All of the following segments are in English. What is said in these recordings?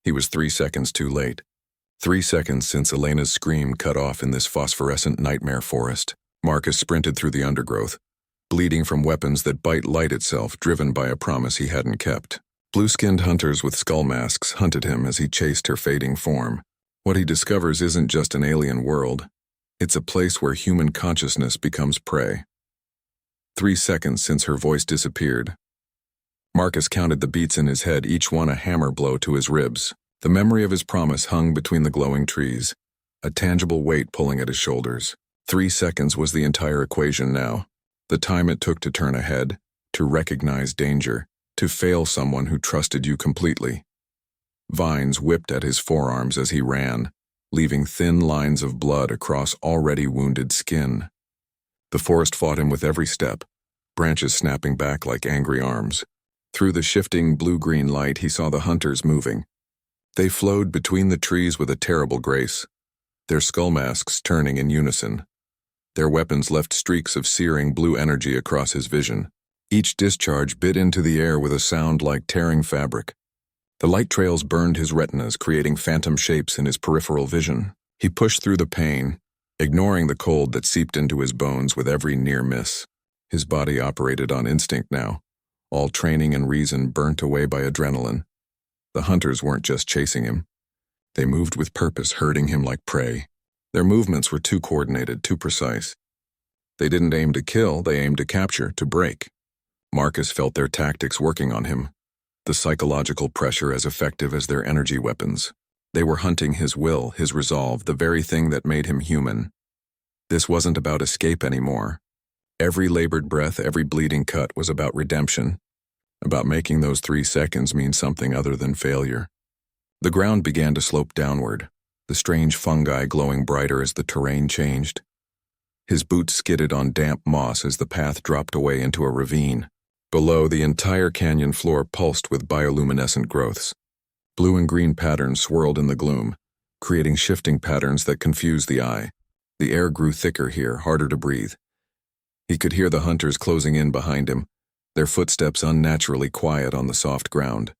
He was 3 seconds too late. 3 seconds since Elena's scream cut off in this phosphorescent nightmare forest. Marcus sprinted through the undergrowth, bleeding from weapons that bite light itself, driven by a promise he hadn't kept. Blue-skinned hunters with skull masks hunted him as he chased her fading form. What he discovers isn't just an alien world. It's a place where human consciousness becomes prey. 3 seconds since her voice disappeared. Marcus counted the beats in his head, each one a hammer blow to his ribs. The memory of his promise hung between the glowing trees, a tangible weight pulling at his shoulders. 3 seconds was the entire equation now. The time it took to turn ahead, to recognize danger, to fail someone who trusted you completely. Vines whipped at his forearms as he ran, leaving thin lines of blood across already wounded skin. The forest fought him with every step, branches snapping back like angry arms. Through the shifting blue-green light, he saw the hunters moving. They flowed between the trees with a terrible grace, their skull masks turning in unison. Their weapons left streaks of searing blue energy across his vision. Each discharge bit into the air with a sound like tearing fabric. The light trails burned his retinas, creating phantom shapes in his peripheral vision. He pushed through the pain, ignoring the cold that seeped into his bones with every near miss. His body operated on instinct now, all training and reason burnt away by adrenaline. The hunters weren't just chasing him. They moved with purpose, herding him like prey. Their movements were too coordinated, too precise. They didn't aim to kill, they aimed to capture, to break. Marcus felt their tactics working on him, the psychological pressure as effective as their energy weapons. They were hunting his will, his resolve, the very thing that made him human. This wasn't about escape anymore. Every labored breath, every bleeding cut was about redemption, about making those 3 seconds mean something other than failure. The ground began to slope downward, the strange fungi glowing brighter as the terrain changed. His boots skidded on damp moss as the path dropped away into a ravine. Below, the entire canyon floor pulsed with bioluminescent growths. Blue and green patterns swirled in the gloom, creating shifting patterns that confused the eye. The air grew thicker here, harder to breathe. He could hear the hunters closing in behind him, their footsteps unnaturally quiet on the soft ground.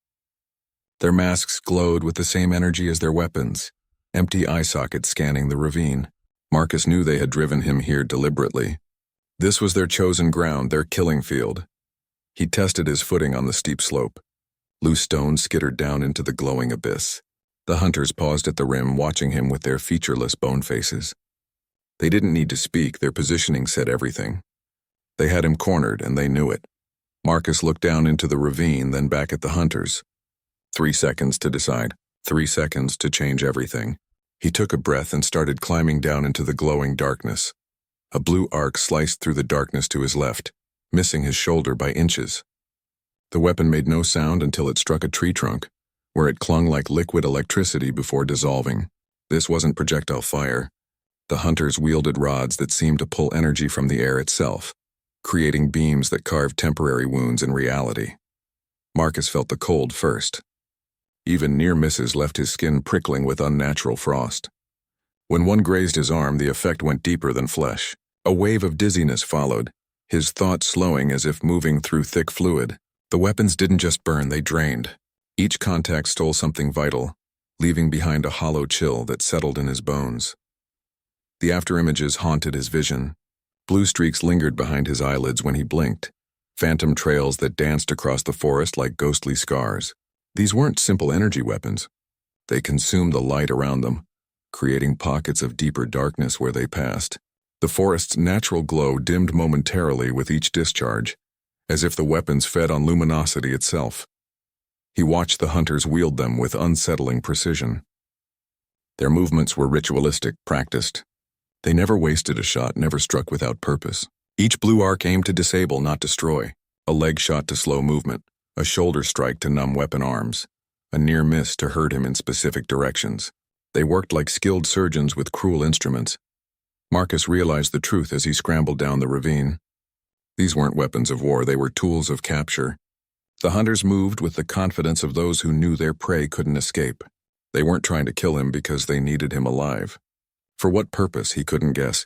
Their masks glowed with the same energy as their weapons, empty eye sockets scanning the ravine. Marcus knew they had driven him here deliberately. This was their chosen ground, their killing field. He tested his footing on the steep slope. Loose stones skittered down into the glowing abyss. The hunters paused at the rim, watching him with their featureless bone faces. They didn't need to speak, their positioning said everything. They had him cornered, and they knew it. Marcus looked down into the ravine, then back at the hunters. 3 seconds to decide, 3 seconds to change everything. He took a breath and started climbing down into the glowing darkness. A blue arc sliced through the darkness to his left, missing his shoulder by inches. The weapon made no sound until it struck a tree trunk, where it clung like liquid electricity before dissolving. This wasn't projectile fire. The hunters wielded rods that seemed to pull energy from the air itself, creating beams that carved temporary wounds in reality. Marcus felt the cold first. Even near misses left his skin prickling with unnatural frost. When one grazed his arm, the effect went deeper than flesh. A wave of dizziness followed, his thoughts slowing as if moving through thick fluid. The weapons didn't just burn, they drained. Each contact stole something vital, leaving behind a hollow chill that settled in his bones. The afterimages haunted his vision. Blue streaks lingered behind his eyelids when he blinked, phantom trails that danced across the forest like ghostly scars. These weren't simple energy weapons. They consumed the light around them, creating pockets of deeper darkness where they passed. The forest's natural glow dimmed momentarily with each discharge, as if the weapons fed on luminosity itself. He watched the hunters wield them with unsettling precision. Their movements were ritualistic, practiced. They never wasted a shot, never struck without purpose. Each blue arc aimed to disable, not destroy. A leg shot to slow movement, a shoulder strike to numb weapon arms, a near miss to hurt him in specific directions. They worked like skilled surgeons with cruel instruments. Marcus realized the truth as he scrambled down the ravine. These weren't weapons of war, they were tools of capture. The hunters moved with the confidence of those who knew their prey couldn't escape. They weren't trying to kill him because they needed him alive. For what purpose, he couldn't guess.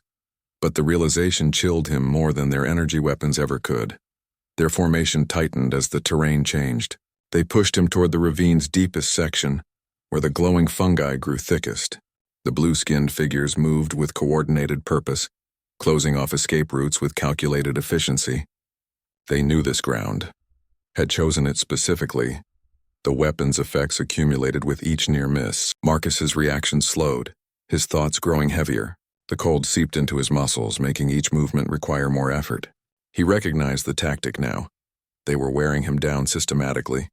But the realization chilled him more than their energy weapons ever could. Their formation tightened as the terrain changed. They pushed him toward the ravine's deepest section, where the glowing fungi grew thickest. The blue-skinned figures moved with coordinated purpose, closing off escape routes with calculated efficiency. They knew this ground, had chosen it specifically. The weapon's effects accumulated with each near miss. Marcus's reaction slowed, his thoughts growing heavier. The cold seeped into his muscles, making each movement require more effort. He recognized the tactic now. They were wearing him down systematically,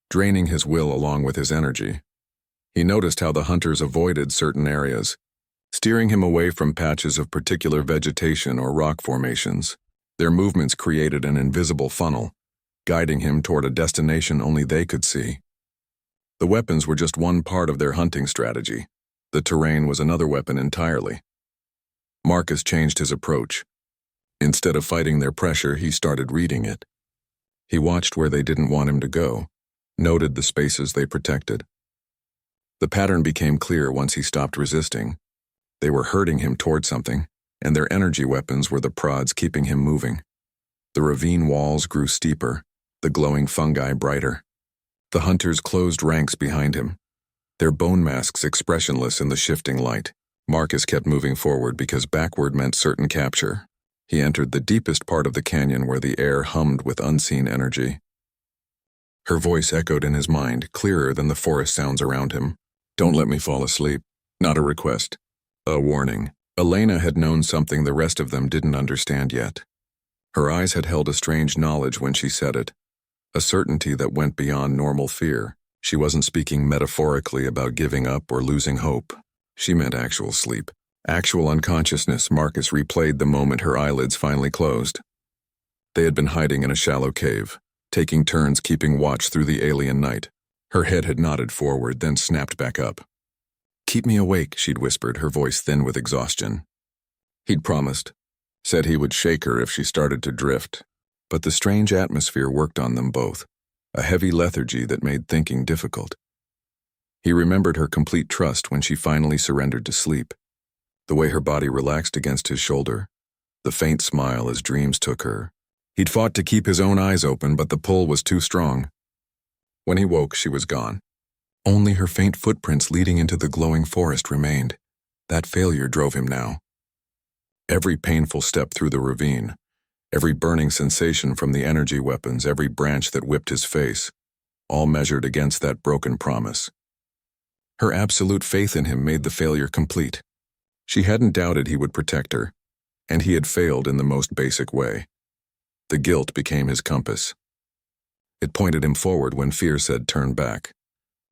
draining his will along with his energy. He noticed how the hunters avoided certain areas, steering him away from patches of particular vegetation or rock formations. Their movements created an invisible funnel, guiding him toward a destination only they could see. The weapons were just one part of their hunting strategy. The terrain was another weapon entirely. Marcus changed his approach. Instead of fighting their pressure, he started reading it. He watched where they didn't want him to go, noted the spaces they protected. The pattern became clear once he stopped resisting. They were herding him toward something, and their energy weapons were the prods keeping him moving. The ravine walls grew steeper, the glowing fungi brighter. The hunters closed ranks behind him, their bone masks expressionless in the shifting light. Marcus kept moving forward because backward meant certain capture. He entered the deepest part of the canyon where the air hummed with unseen energy. Her voice echoed in his mind, clearer than the forest sounds around him. "Don't let me fall asleep." Not a request, a warning. Elena had known something the rest of them didn't understand yet. Her eyes had held a strange knowledge when she said it, a certainty that went beyond normal fear. She wasn't speaking metaphorically about giving up or losing hope. She meant actual sleep, actual unconsciousness. Marcus replayed the moment her eyelids finally closed. They had been hiding in a shallow cave, taking turns keeping watch through the alien night. Her head had nodded forward, then snapped back up. "Keep me awake," she'd whispered, her voice thin with exhaustion. He'd promised, said he would shake her if she started to drift. But the strange atmosphere worked on them both, a heavy lethargy that made thinking difficult. He remembered her complete trust when she finally surrendered to sleep, the way her body relaxed against his shoulder, the faint smile as dreams took her. He'd fought to keep his own eyes open, but the pull was too strong. When he woke, she was gone. Only her faint footprints leading into the glowing forest remained. That failure drove him now. Every painful step through the ravine, every burning sensation from the energy weapons, every branch that whipped his face, all measured against that broken promise. Her absolute faith in him made the failure complete. She hadn't doubted he would protect her, and he had failed in the most basic way. The guilt became his compass. It pointed him forward when fear said turn back.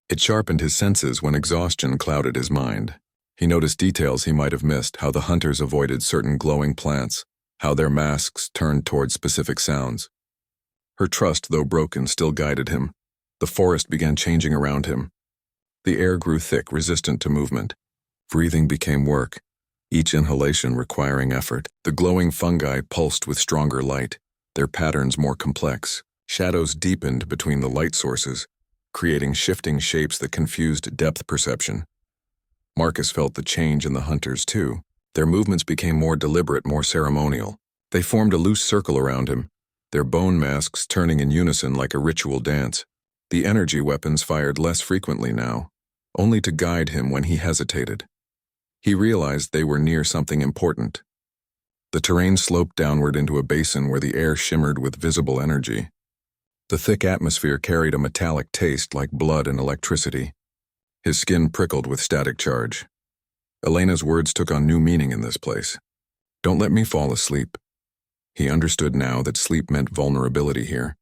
It sharpened his senses when exhaustion clouded his mind. He noticed details he might have missed, how the hunters avoided certain glowing plants, how their masks turned toward specific sounds. Her trust, though broken, still guided him. The forest began changing around him. The air grew thick, resistant to movement. Breathing became work, each inhalation requiring effort. The glowing fungi pulsed with stronger light, their patterns more complex. Shadows deepened between the light sources, creating shifting shapes that confused depth perception. Marcus felt the change in the hunters, too. Their movements became more deliberate, more ceremonial. They formed a loose circle around him, their bone masks turning in unison like a ritual dance. The energy weapons fired less frequently now, only to guide him when he hesitated. He realized they were near something important. The terrain sloped downward into a basin where the air shimmered with visible energy. The thick atmosphere carried a metallic taste like blood and electricity. His skin prickled with static charge. Elena's words took on new meaning in this place. "Don't let me fall asleep." He understood now that sleep meant vulnerability here.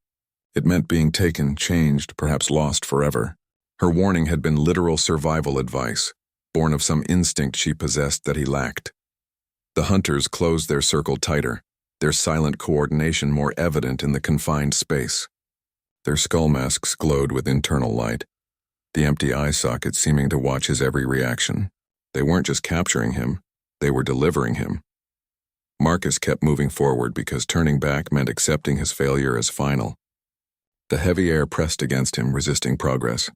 It meant being taken, changed, perhaps lost forever. Her warning had been literal survival advice, born of some instinct she possessed that he lacked. The hunters closed their circle tighter, their silent coordination more evident in the confined space. Their skull masks glowed with internal light, the empty eye sockets seeming to watch his every reaction. They weren't just capturing him, they were delivering him. Marcus kept moving forward because turning back meant accepting his failure as final. The heavy air pressed against him, resisting progress.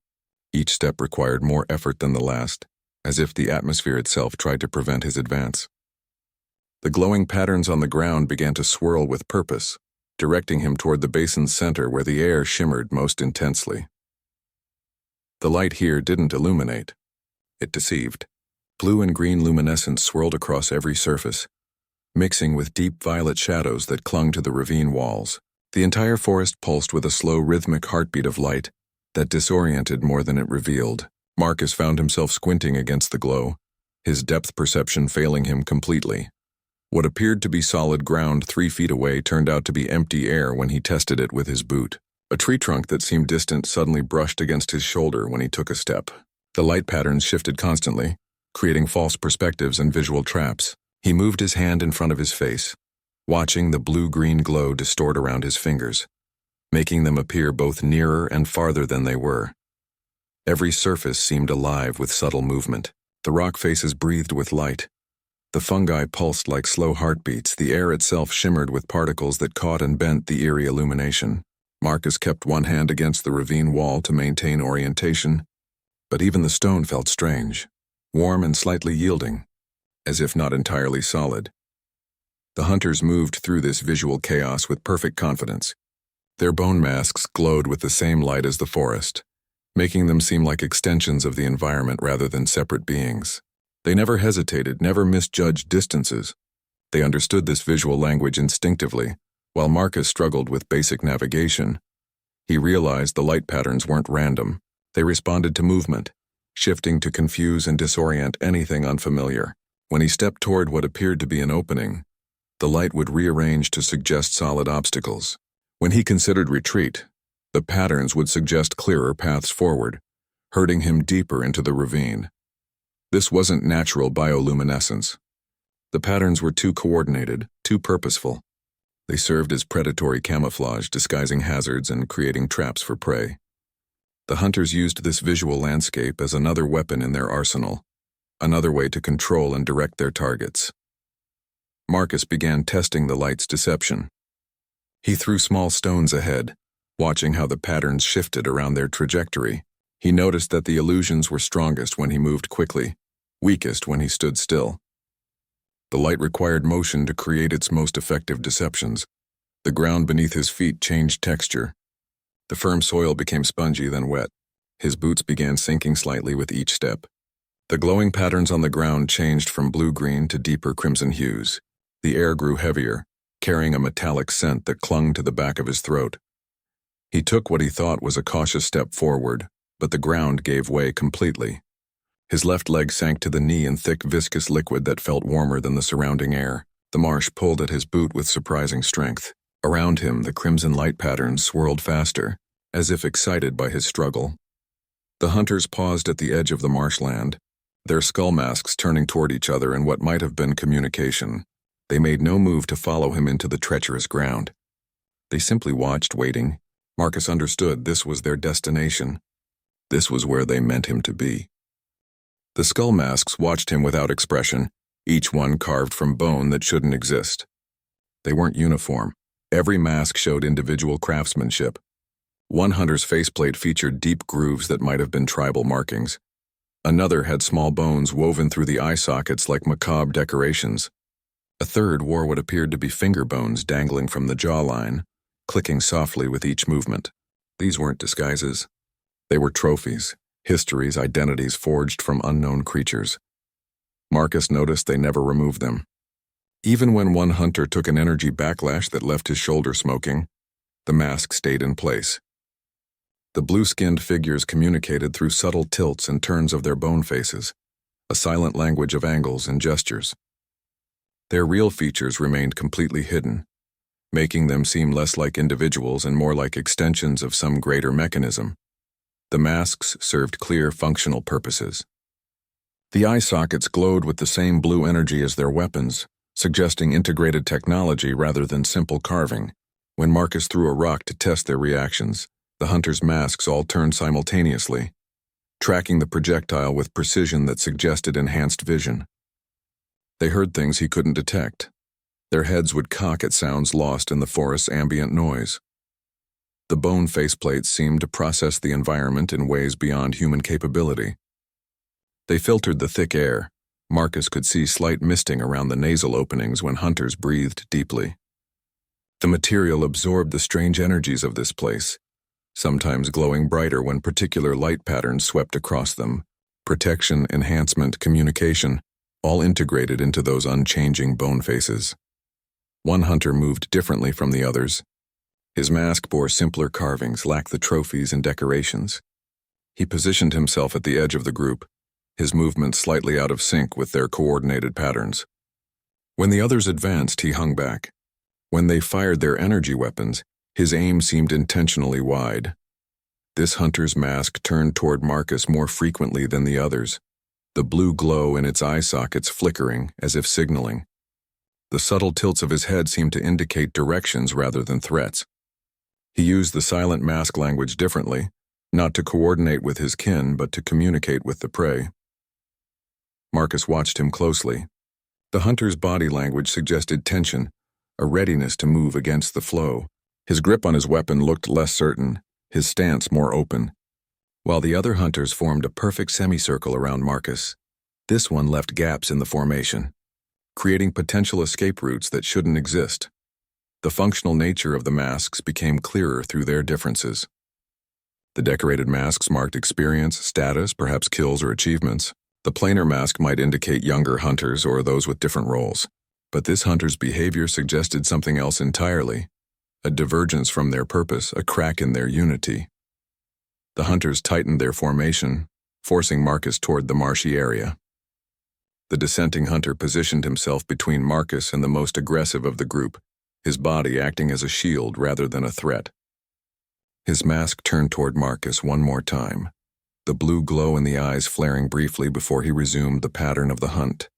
Each step required more effort than the last, as if the atmosphere itself tried to prevent his advance. The glowing patterns on the ground began to swirl with purpose, directing him toward the basin's center where the air shimmered most intensely. The light here didn't illuminate. It deceived. Blue and green luminescence swirled across every surface, mixing with deep violet shadows that clung to the ravine walls. The entire forest pulsed with a slow, rhythmic heartbeat of light that disoriented more than it revealed. Marcus found himself squinting against the glow, his depth perception failing him completely. What appeared to be solid ground 3 feet away turned out to be empty air when he tested it with his boot. A tree trunk that seemed distant suddenly brushed against his shoulder when he took a step. The light patterns shifted constantly, creating false perspectives and visual traps. He moved his hand in front of his face, watching the blue-green glow distort around his fingers, making them appear both nearer and farther than they were. Every surface seemed alive with subtle movement. The rock faces breathed with light. The fungi pulsed like slow heartbeats. The air itself shimmered with particles that caught and bent the eerie illumination. Marcus kept one hand against the ravine wall to maintain orientation, but even the stone felt strange, warm and slightly yielding, as if not entirely solid. The hunters moved through this visual chaos with perfect confidence. Their bone masks glowed with the same light as the forest, making them seem like extensions of the environment rather than separate beings. They never hesitated, never misjudged distances. They understood this visual language instinctively. While Marcus struggled with basic navigation, he realized the light patterns weren't random. They responded to movement, shifting to confuse and disorient anything unfamiliar. When he stepped toward what appeared to be an opening, the light would rearrange to suggest solid obstacles. When he considered retreat, the patterns would suggest clearer paths forward, herding him deeper into the ravine. This wasn't natural bioluminescence. The patterns were too coordinated, too purposeful. They served as predatory camouflage, disguising hazards and creating traps for prey. The hunters used this visual landscape as another weapon in their arsenal, another way to control and direct their targets. Marcus began testing the light's deception. He threw small stones ahead, watching how the patterns shifted around their trajectory. He noticed that the illusions were strongest when he moved quickly, weakest when he stood still. The light required motion to create its most effective deceptions. The ground beneath his feet changed texture. The firm soil became spongy, then wet. His boots began sinking slightly with each step. The glowing patterns on the ground changed from blue-green to deeper crimson hues. The air grew heavier, carrying a metallic scent that clung to the back of his throat. He took what he thought was a cautious step forward, but the ground gave way completely. His left leg sank to the knee in thick, viscous liquid that felt warmer than the surrounding air. The marsh pulled at his boot with surprising strength. Around him, the crimson light patterns swirled faster, as if excited by his struggle. The hunters paused at the edge of the marshland, their skull masks turning toward each other in what might have been communication. They made no move to follow him into the treacherous ground. They simply watched, waiting. Marcus understood this was their destination. This was where they meant him to be. The skull masks watched him without expression, each one carved from bone that shouldn't exist. They weren't uniform. Every mask showed individual craftsmanship. One hunter's faceplate featured deep grooves that might have been tribal markings. Another had small bones woven through the eye sockets like macabre decorations. A third wore what appeared to be finger bones dangling from the jawline, clicking softly with each movement. These weren't disguises. They were trophies, histories, identities forged from unknown creatures. Marcus noticed they never removed them. Even when one hunter took an energy backlash that left his shoulder smoking, the mask stayed in place. The blue-skinned figures communicated through subtle tilts and turns of their bone faces, a silent language of angles and gestures. Their real features remained completely hidden, making them seem less like individuals and more like extensions of some greater mechanism. The masks served clear, functional purposes. The eye sockets glowed with the same blue energy as their weapons, suggesting integrated technology rather than simple carving. When Marcus threw a rock to test their reactions, the hunters' masks all turned simultaneously, tracking the projectile with precision that suggested enhanced vision. They heard things he couldn't detect. Their heads would cock at sounds lost in the forest's ambient noise. The bone faceplates seemed to process the environment in ways beyond human capability. They filtered the thick air. Marcus could see slight misting around the nasal openings when hunters breathed deeply. The material absorbed the strange energies of this place, sometimes glowing brighter when particular light patterns swept across them. Protection, enhancement, communication, all integrated into those unchanging bone faces. One hunter moved differently from the others. His mask bore simpler carvings, lacked the trophies and decorations. He positioned himself at the edge of the group, his movements slightly out of sync with their coordinated patterns. When the others advanced, he hung back. When they fired their energy weapons, his aim seemed intentionally wide. This hunter's mask turned toward Marcus more frequently than the others, the blue glow in its eye sockets flickering as if signaling. The subtle tilts of his head seemed to indicate directions rather than threats. He used the silent mask language differently, not to coordinate with his kin, but to communicate with the prey. Marcus watched him closely. The hunter's body language suggested tension, a readiness to move against the flow. His grip on his weapon looked less certain, his stance more open, while the other hunters formed a perfect semicircle around Marcus. This one left gaps in the formation, creating potential escape routes that shouldn't exist. The functional nature of the masks became clearer through their differences. The decorated masks marked experience, status, perhaps kills or achievements. The planar mask might indicate younger hunters or those with different roles. But this hunter's behavior suggested something else entirely, a divergence from their purpose, a crack in their unity. The hunters tightened their formation, forcing Marcus toward the marshy area. The dissenting hunter positioned himself between Marcus and the most aggressive of the group, his body acting as a shield rather than a threat. His mask turned toward Marcus one more time, the blue glow in the eyes flaring briefly before he resumed the pattern of the hunt.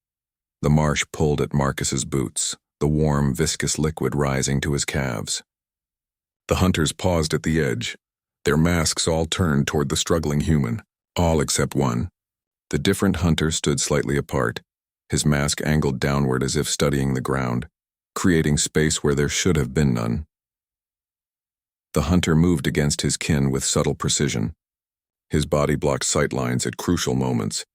The marsh pulled at Marcus's boots, the warm, viscous liquid rising to his calves. The hunters paused at the edge, their masks all turned toward the struggling human, all except one. The different hunter stood slightly apart, his mask angled downward as if studying the ground, creating space where there should have been none. The hunter moved against his kin with subtle precision. His body blocked sight lines at crucial moments,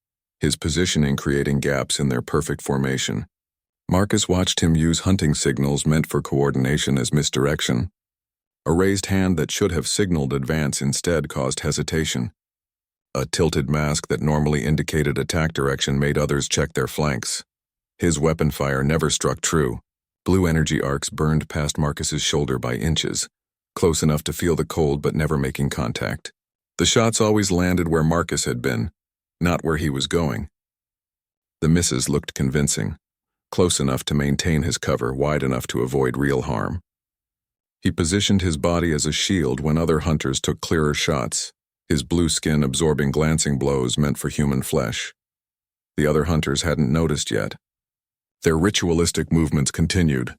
his positioning creating gaps in their perfect formation. Marcus watched him use hunting signals meant for coordination as misdirection. A raised hand that should have signaled advance instead caused hesitation. A tilted mask that normally indicated attack direction made others check their flanks. His weapon fire never struck true. Blue energy arcs burned past Marcus's shoulder by inches, close enough to feel the cold but never making contact. The shots always landed where Marcus had been, not where he was going. The misses looked convincing, close enough to maintain his cover, wide enough to avoid real harm. He positioned his body as a shield when other hunters took clearer shots, his blue skin absorbing glancing blows meant for human flesh. The other hunters hadn't noticed yet. Their ritualistic movements continued,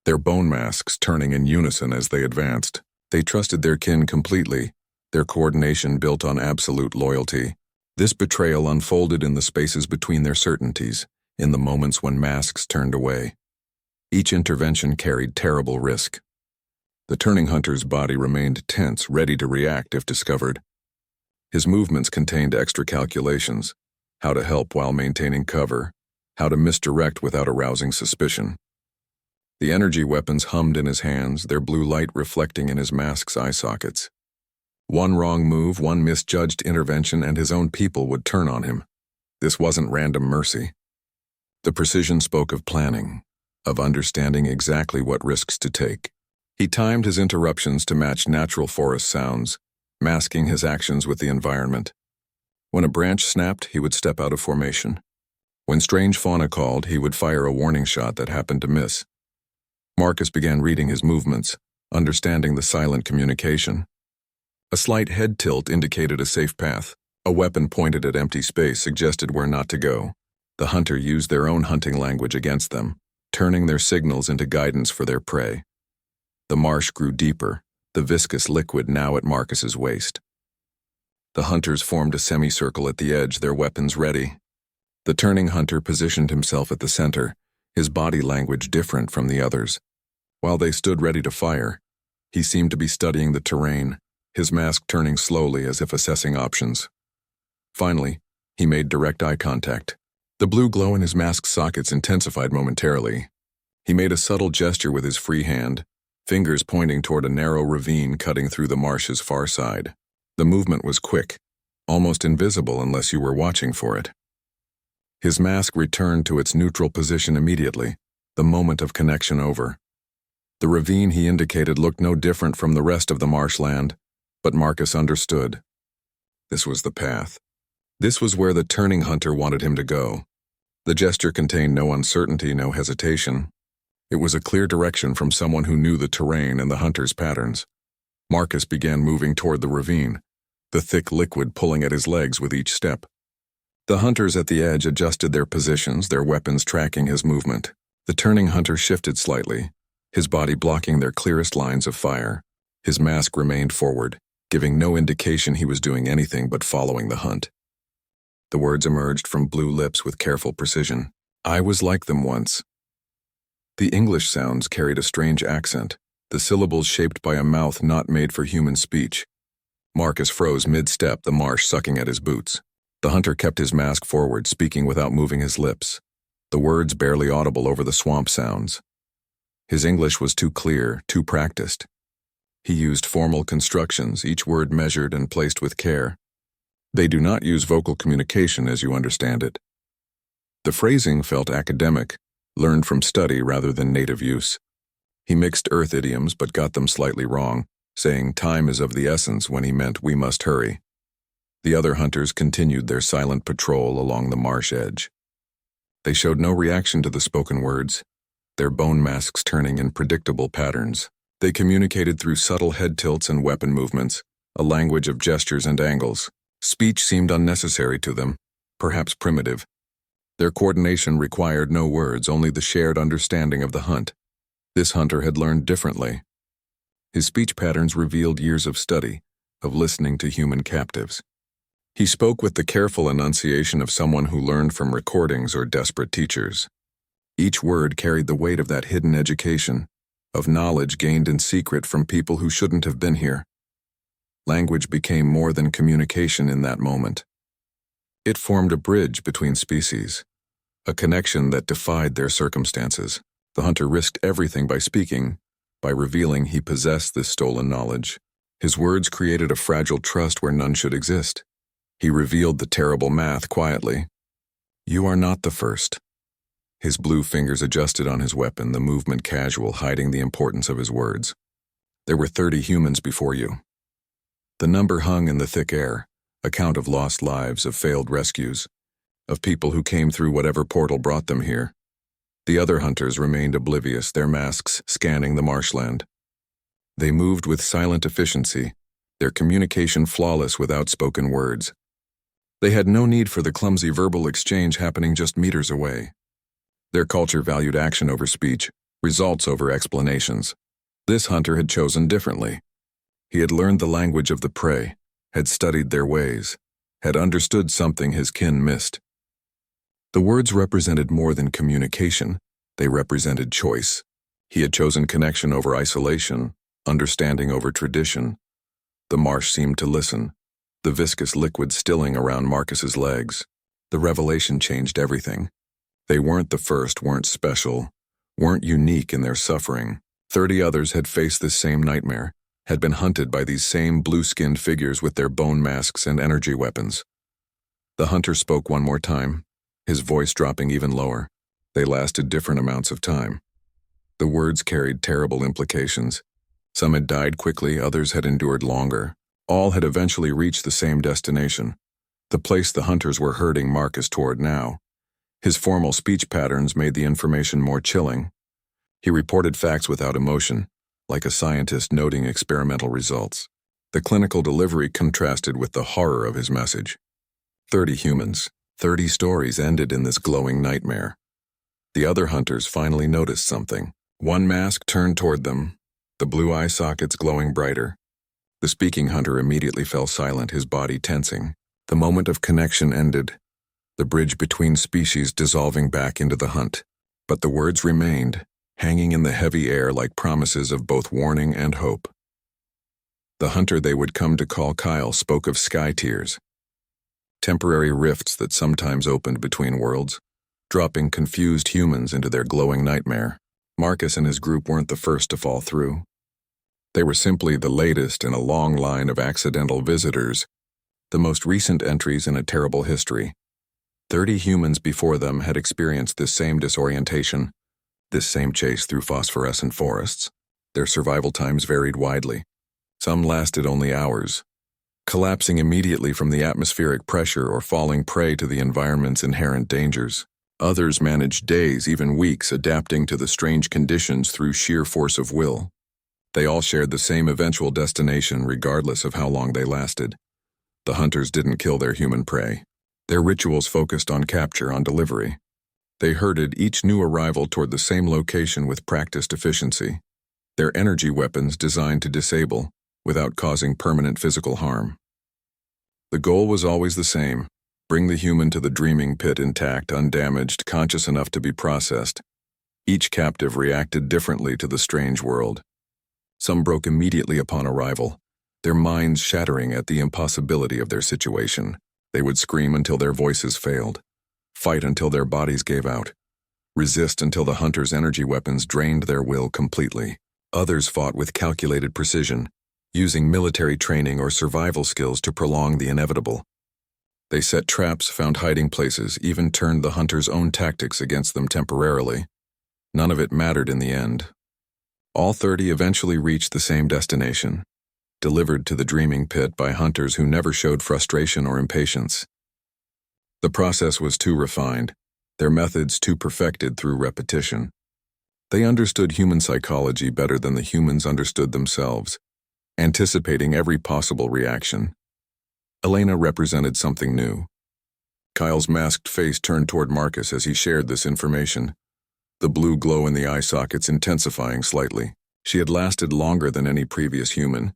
their bone masks turning in unison as they advanced. They trusted their kin completely, their coordination built on absolute loyalty. This betrayal unfolded in the spaces between their certainties, in the moments when masks turned away. Each intervention carried terrible risk. The turning hunter's body remained tense, ready to react if discovered. His movements contained extra calculations, how to help while maintaining cover, how to misdirect without arousing suspicion. The energy weapons hummed in his hands, their blue light reflecting in his mask's eye sockets. One wrong move, one misjudged intervention, and his own people would turn on him. This wasn't random mercy. The precision spoke of planning, of understanding exactly what risks to take. He timed his interruptions to match natural forest sounds, masking his actions with the environment. When a branch snapped, he would step out of formation. When strange fauna called, he would fire a warning shot that happened to miss. Marcus began reading his movements, understanding the silent communication. A slight head tilt indicated a safe path. A weapon pointed at empty space suggested where not to go. The hunter used their own hunting language against them, turning their signals into guidance for their prey. The marsh grew deeper, the viscous liquid now at Marcus's waist. The hunters formed a semicircle at the edge, their weapons ready. The turning hunter positioned himself at the center, his body language different from the others. While they stood ready to fire, he seemed to be studying the terrain, his mask turning slowly as if assessing options. Finally, he made direct eye contact. The blue glow in his mask's sockets intensified momentarily. He made a subtle gesture with his free hand, fingers pointing toward a narrow ravine cutting through the marsh's far side. The movement was quick, almost invisible unless you were watching for it. His mask returned to its neutral position immediately, the moment of connection over. The ravine he indicated looked no different from the rest of the marshland, but Marcus understood. This was the path. This was where the turning hunter wanted him to go. The gesture contained no uncertainty, no hesitation. It was a clear direction from someone who knew the terrain and the hunter's patterns. Marcus began moving toward the ravine, the thick liquid pulling at his legs with each step. The hunters at the edge adjusted their positions, their weapons tracking his movement. The turning hunter shifted slightly, his body blocking their clearest lines of fire. His mask remained forward, giving no indication he was doing anything but following the hunt. The words emerged from blue lips with careful precision. I was like them once. The English sounds carried a strange accent, the syllables shaped by a mouth not made for human speech. Marcus froze mid-step, the marsh sucking at his boots. The hunter kept his mask forward, speaking without moving his lips, the words barely audible over the swamp sounds. His English was too clear, too practiced. He used formal constructions, each word measured and placed with care. They do not use vocal communication as you understand it. The phrasing felt academic, learned from study rather than native use. He mixed Earth idioms but got them slightly wrong, saying time is of the essence when he meant we must hurry. The other hunters continued their silent patrol along the marsh edge. They showed no reaction to the spoken words, their bone masks turning in predictable patterns. They communicated through subtle head tilts and weapon movements, a language of gestures and angles. Speech seemed unnecessary to them, perhaps primitive. Their coordination required no words, only the shared understanding of the hunt. This hunter had learned differently. His speech patterns revealed years of study, of listening to human captives. He spoke with the careful enunciation of someone who learned from recordings or desperate teachers. Each word carried the weight of that hidden education, of knowledge gained in secret from people who shouldn't have been here. Language became more than communication in that moment. It formed a bridge between species, a connection that defied their circumstances. The hunter risked everything by speaking, by revealing he possessed this stolen knowledge. His words created a fragile trust where none should exist. He revealed the terrible math quietly. You are not the first. His blue fingers adjusted on his weapon, the movement casual, hiding the importance of his words. There were 30 humans before you. The number hung in the thick air, a count of lost lives, of failed rescues, of people who came through whatever portal brought them here. The other hunters remained oblivious, their masks scanning the marshland. They moved with silent efficiency, their communication flawless with outspoken words. They had no need for the clumsy verbal exchange happening just meters away. Their culture valued action over speech, results over explanations. This hunter had chosen differently. He had learned the language of the prey, had studied their ways, had understood something his kin missed. The words represented more than communication, they represented choice. He had chosen connection over isolation, understanding over tradition. The marsh seemed to listen, the viscous liquid stilling around Marcus's legs. The revelation changed everything. They weren't the first, weren't special, weren't unique in their suffering. 30 others had faced this same nightmare, had been hunted by these same blue-skinned figures with their bone masks and energy weapons. The hunter spoke one more time, his voice dropping even lower. They lasted different amounts of time. The words carried terrible implications. Some had died quickly, others had endured longer. All had eventually reached the same destination, the place the hunters were herding Marcus toward now. His formal speech patterns made the information more chilling. He reported facts without emotion, like a scientist noting experimental results. The clinical delivery contrasted with the horror of his message. 30 humans, 30 stories ended in this glowing nightmare. The other hunters finally noticed something. One mask turned toward them, the blue eye sockets glowing brighter. The speaking hunter immediately fell silent, his body tensing. The moment of connection ended, the bridge between species dissolving back into the hunt. But the words remained, hanging in the heavy air like promises of both warning and hope. The hunter they would come to call Kyle spoke of sky tears, temporary rifts that sometimes opened between worlds, dropping confused humans into their glowing nightmare. Marcus and his group weren't the first to fall through. They were simply the latest in a long line of accidental visitors, the most recent entries in a terrible history. 30 humans before them had experienced this same disorientation, this same chase through phosphorescent forests. Their survival times varied widely. Some lasted only hours, collapsing immediately from the atmospheric pressure or falling prey to the environment's inherent dangers. Others managed days, even weeks, adapting to the strange conditions through sheer force of will. They all shared the same eventual destination, regardless of how long they lasted. The hunters didn't kill their human prey. Their rituals focused on capture, on delivery. They herded each new arrival toward the same location with practiced efficiency. Their energy weapons designed to disable, without causing permanent physical harm. The goal was always the same: bring the human to the dreaming pit intact, undamaged, conscious enough to be processed. Each captive reacted differently to the strange world. Some broke immediately upon arrival, their minds shattering at the impossibility of their situation. They would scream until their voices failed, fight until their bodies gave out, resist until the hunter's energy weapons drained their will completely. Others fought with calculated precision, using military training or survival skills to prolong the inevitable. They set traps, found hiding places, even turned the hunter's own tactics against them temporarily. None of it mattered in the end. All 30 eventually reached the same destination, delivered to the dreaming pit by hunters who never showed frustration or impatience. The process was too refined, their methods too perfected through repetition. They understood human psychology better than the humans understood themselves, anticipating every possible reaction. Elena represented something new. Kyle's masked face turned toward Marcus as he shared this information, the blue glow in the eye sockets intensifying slightly. She had lasted longer than any previous human,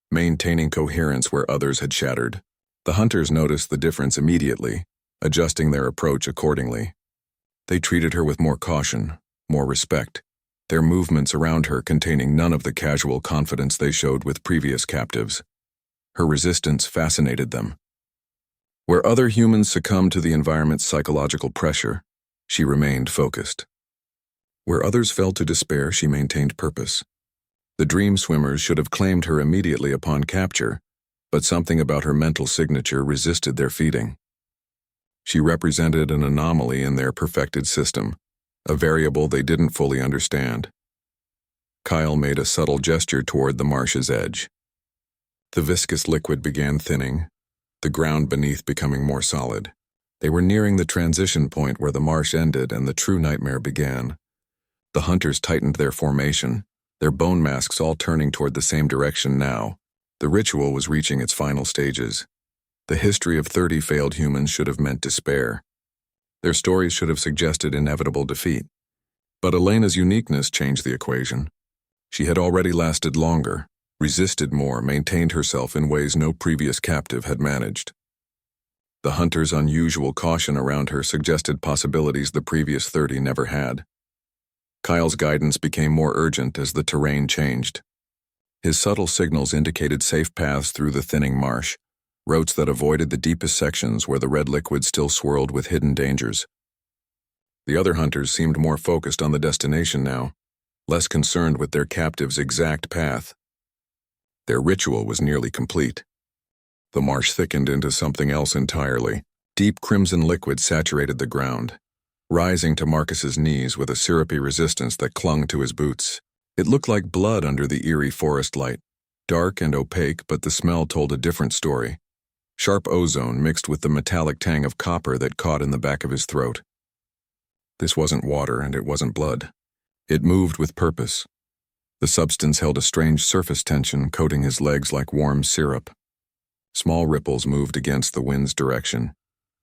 maintaining coherence where others had shattered. The hunters noticed the difference immediately, adjusting their approach accordingly. They treated her with more caution, more respect, their movements around her containing none of the casual confidence they showed with previous captives. Her resistance fascinated them. Where other humans succumbed to the environment's psychological pressure, she remained focused. Where others fell to despair, she maintained purpose. The dream swimmers should have claimed her immediately upon capture, but something about her mental signature resisted their feeding. She represented an anomaly in their perfected system, a variable they didn't fully understand. Kyle made a subtle gesture toward the marsh's edge. The viscous liquid began thinning, the ground beneath becoming more solid. They were nearing the transition point where the marsh ended and the true nightmare began. The hunters tightened their formation, their bone masks all turning toward the same direction now. The ritual was reaching its final stages. The history of 30 failed humans should have meant despair. Their stories should have suggested inevitable defeat. But Elena's uniqueness changed the equation. She had already lasted longer, resisted more, maintained herself in ways no previous captive had managed. The hunter's unusual caution around her suggested possibilities the previous 30 never had. Kyle's guidance became more urgent as the terrain changed. His subtle signals indicated safe paths through the thinning marsh, routes that avoided the deepest sections where the red liquid still swirled with hidden dangers. The other hunters seemed more focused on the destination now, less concerned with their captive's exact path. Their ritual was nearly complete. The marsh thickened into something else entirely. Deep crimson liquid saturated the ground, rising to Marcus's knees with a syrupy resistance that clung to his boots. It looked like blood under the eerie forest light, dark and opaque, but the smell told a different story. Sharp ozone mixed with the metallic tang of copper that caught in the back of his throat. This wasn't water and it wasn't blood. It moved with purpose. The substance held a strange surface tension, coating his legs like warm syrup. Small ripples moved against the wind's direction,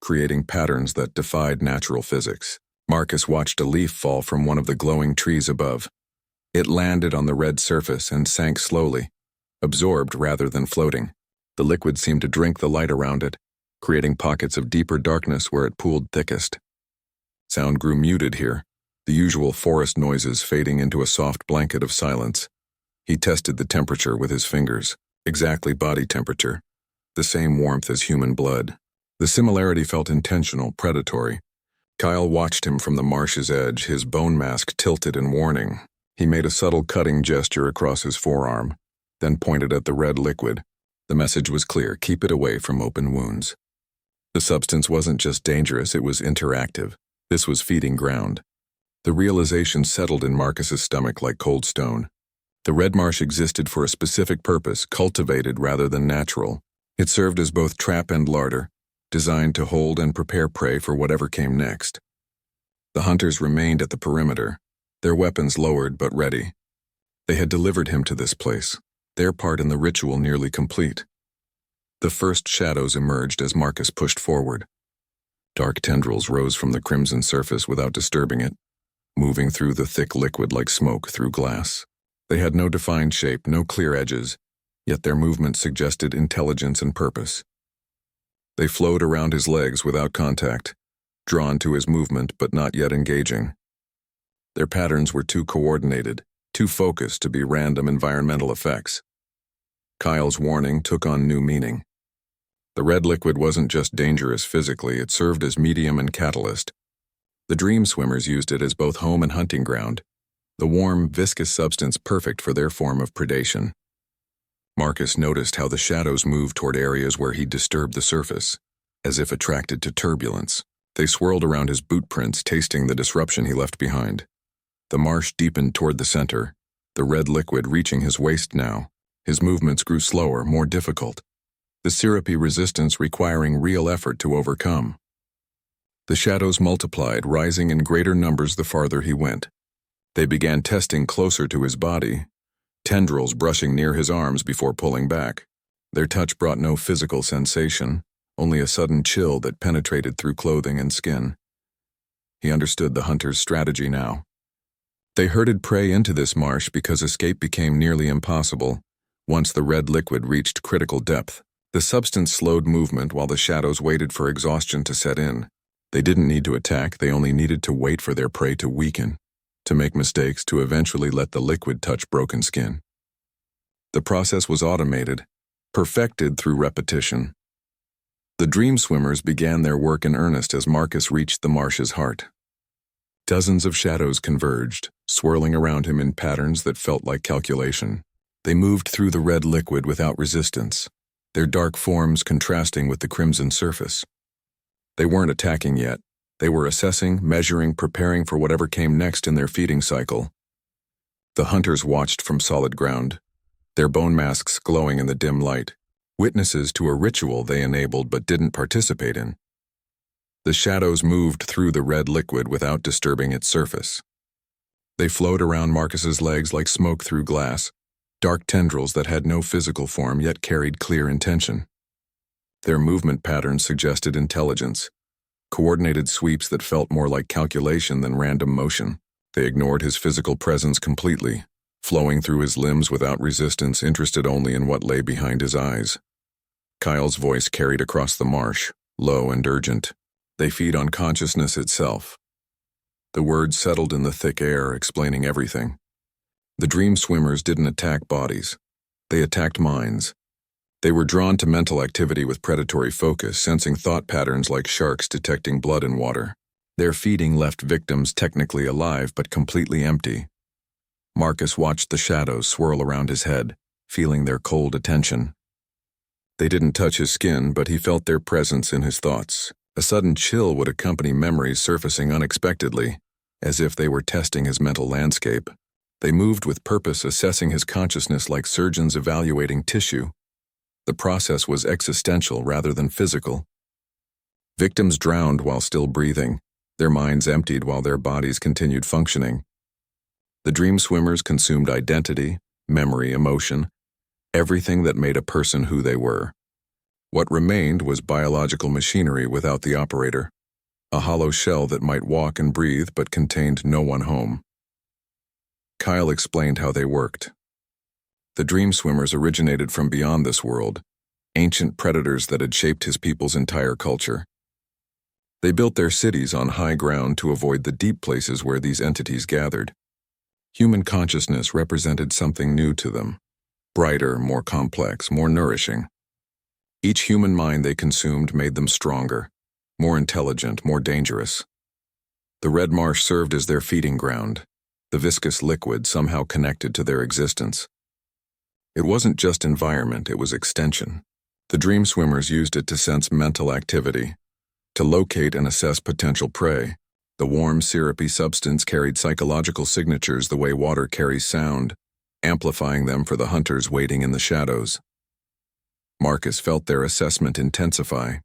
creating patterns that defied natural physics. Marcus watched a leaf fall from one of the glowing trees above. It landed on the red surface and sank slowly, absorbed rather than floating. The liquid seemed to drink the light around it, creating pockets of deeper darkness where it pooled thickest. Sound grew muted here, the usual forest noises fading into a soft blanket of silence. He tested the temperature with his fingers, exactly body temperature, the same warmth as human blood. The similarity felt intentional, predatory. Kyle watched him from the marsh's edge, his bone mask tilted in warning. He made a subtle cutting gesture across his forearm, then pointed at the red liquid. The message was clear: keep it away from open wounds. The substance wasn't just dangerous, it was interactive. This was feeding ground. The realization settled in Marcus's stomach like cold stone. The red marsh existed for a specific purpose, cultivated rather than natural. It served as both trap and larder, designed to hold and prepare prey for whatever came next. The hunters remained at the perimeter, their weapons lowered but ready. They had delivered him to this place, their part in the ritual nearly complete. The first shadows emerged as Marcus pushed forward. Dark tendrils rose from the crimson surface without disturbing it, moving through the thick liquid like smoke through glass. They had no defined shape, no clear edges, yet their movement suggested intelligence and purpose. They flowed around his legs without contact, drawn to his movement but not yet engaging. Their patterns were too coordinated, too focused to be random environmental effects. Kyle's warning took on new meaning. The red liquid wasn't just dangerous physically, it served as medium and catalyst. The dream swimmers used it as both home and hunting ground, the warm, viscous substance perfect for their form of predation. Marcus noticed how the shadows moved toward areas where he'd disturbed the surface, as if attracted to turbulence. They swirled around his boot prints, tasting the disruption he left behind. The marsh deepened toward the center, the red liquid reaching his waist now. His movements grew slower, more difficult, the syrupy resistance requiring real effort to overcome. The shadows multiplied, rising in greater numbers the farther he went. They began testing closer to his body, tendrils brushing near his arms before pulling back. Their touch brought no physical sensation, only a sudden chill that penetrated through clothing and skin. He understood the hunter's strategy now. They herded prey into this marsh because escape became nearly impossible. Once the red liquid reached critical depth, the substance slowed movement while the shadows waited for exhaustion to set in. They didn't need to attack, they only needed to wait for their prey to weaken, to make mistakes, to eventually let the liquid touch broken skin. The process was automated, perfected through repetition. The dream swimmers began their work in earnest as Marcus reached the marsh's heart. Dozens of shadows converged, swirling around him in patterns that felt like calculation. They moved through the red liquid without resistance, their dark forms contrasting with the crimson surface. They weren't attacking yet. They were assessing, measuring, preparing for whatever came next in their feeding cycle. The hunters watched from solid ground, their bone masks glowing in the dim light, witnesses to a ritual they enabled but didn't participate in. The shadows moved through the red liquid without disturbing its surface. They flowed around Marcus's legs like smoke through glass, dark tendrils that had no physical form yet carried clear intention. Their movement patterns suggested intelligence, coordinated sweeps that felt more like calculation than random motion. They ignored his physical presence completely, flowing through his limbs without resistance, interested only in what lay behind his eyes. Kyle's voice carried across the marsh, low and urgent. They feed on consciousness itself. The words settled in the thick air, explaining everything. The dream swimmers didn't attack bodies. They attacked minds. They were drawn to mental activity with predatory focus, sensing thought patterns like sharks detecting blood in water. Their feeding left victims technically alive but completely empty. Marcus watched the shadows swirl around his head, feeling their cold attention. They didn't touch his skin, but he felt their presence in his thoughts. A sudden chill would accompany memories surfacing unexpectedly, as if they were testing his mental landscape. They moved with purpose, assessing his consciousness like surgeons evaluating tissue. The process was existential rather than physical. Victims drowned while still breathing, their minds emptied while their bodies continued functioning. The dream swimmers consumed identity, memory, emotion, everything that made a person who they were. What remained was biological machinery without the operator, a hollow shell that might walk and breathe but contained no one home. Kyle explained how they worked. The dream swimmers originated from beyond this world, ancient predators that had shaped his people's entire culture. They built their cities on high ground to avoid the deep places where these entities gathered. Human consciousness represented something new to them, brighter, more complex, more nourishing. Each human mind they consumed made them stronger, more intelligent, more dangerous. The red marsh served as their feeding ground, the viscous liquid somehow connected to their existence. It wasn't just environment, it was extension. The dream swimmers used it to sense mental activity, to locate and assess potential prey. The warm, syrupy substance carried psychological signatures the way water carries sound, amplifying them for the hunters waiting in the shadows. Marcus felt their assessment intensify.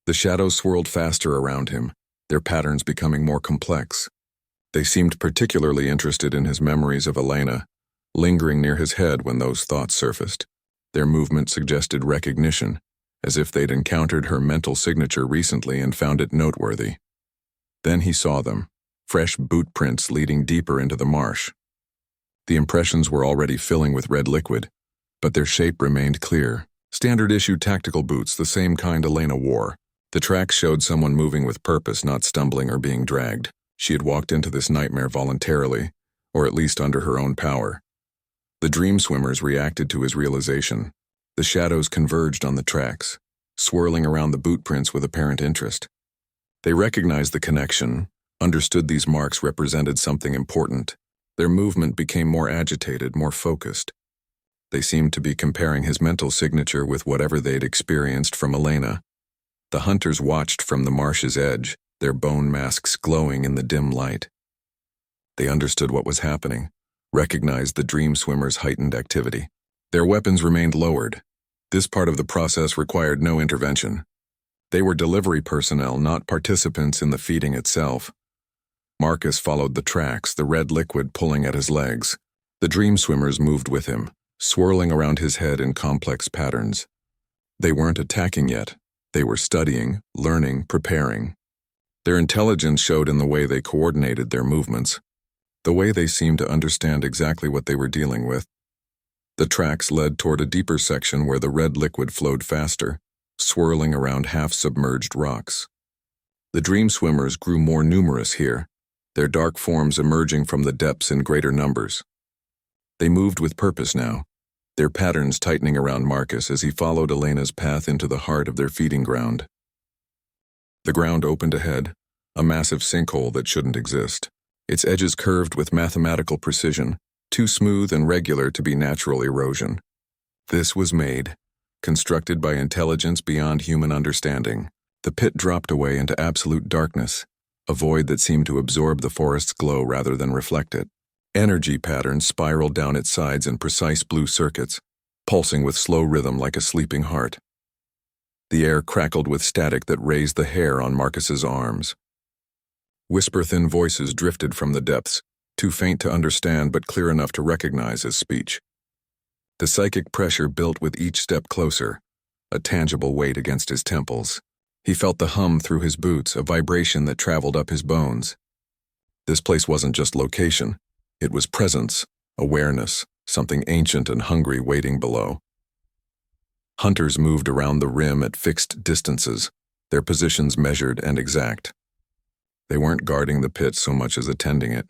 The shadows swirled faster around him, their patterns becoming more complex. They seemed particularly interested in his memories of Elena, lingering near his head when those thoughts surfaced. Their movement suggested recognition, as if they'd encountered her mental signature recently and found it noteworthy. Then he saw them, fresh boot prints leading deeper into the marsh. The impressions were already filling with red liquid, but their shape remained clear. Standard-issue tactical boots, the same kind Elena wore. The tracks showed someone moving with purpose, not stumbling or being dragged. She had walked into this nightmare voluntarily, or at least under her own power. The dream swimmers reacted to his realization. The shadows converged on the tracks, swirling around the boot prints with apparent interest. They recognized the connection, understood these marks represented something important. Their movement became more agitated, more focused. They seemed to be comparing his mental signature with whatever they'd experienced from Elena. The hunters watched from the marsh's edge, their bone masks glowing in the dim light. They understood what was happening, recognized the dream swimmers' heightened activity. Their weapons remained lowered. This part of the process required no intervention. They were delivery personnel, not participants in the feeding itself. Marcus followed the tracks, the red liquid pulling at his legs. The dream swimmers moved with him, swirling around his head in complex patterns. They weren't attacking yet. They were studying, learning, preparing. Their intelligence showed in the way they coordinated their movements, the way they seemed to understand exactly what they were dealing with. The tracks led toward a deeper section where the red liquid flowed faster, swirling around half-submerged rocks. The dream swimmers grew more numerous here, their dark forms emerging from the depths in greater numbers. They moved with purpose now, their patterns tightening around Marcus as he followed Elena's path into the heart of their feeding ground. The ground opened ahead, a massive sinkhole that shouldn't exist. Its edges curved with mathematical precision, too smooth and regular to be natural erosion. This was made, constructed by intelligence beyond human understanding. The pit dropped away into absolute darkness, a void that seemed to absorb the forest's glow rather than reflect it. Energy patterns spiraled down its sides in precise blue circuits, pulsing with slow rhythm like a sleeping heart. The air crackled with static that raised the hair on Marcus's arms. Whisper-thin voices drifted from the depths, too faint to understand but clear enough to recognize as speech. The psychic pressure built with each step closer, a tangible weight against his temples. He felt the hum through his boots, a vibration that traveled up his bones. This place wasn't just location. It was presence, awareness, something ancient and hungry waiting below. Hunters moved around the rim at fixed distances, their positions measured and exact. They weren't guarding the pit so much as attending it.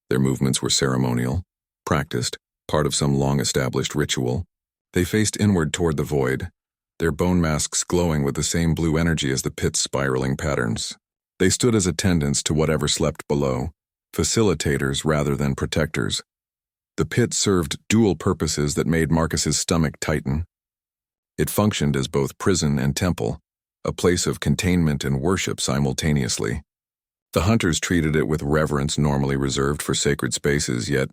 Their movements were ceremonial, practiced, part of some long-established ritual. They faced inward toward the void, their bone masks glowing with the same blue energy as the pit's spiraling patterns. They stood as attendants to whatever slept below, facilitators rather than protectors. The pit served dual purposes that made Marcus's stomach tighten. It functioned as both prison and temple, a place of containment and worship simultaneously. The hunters treated it with reverence normally reserved for sacred spaces, yet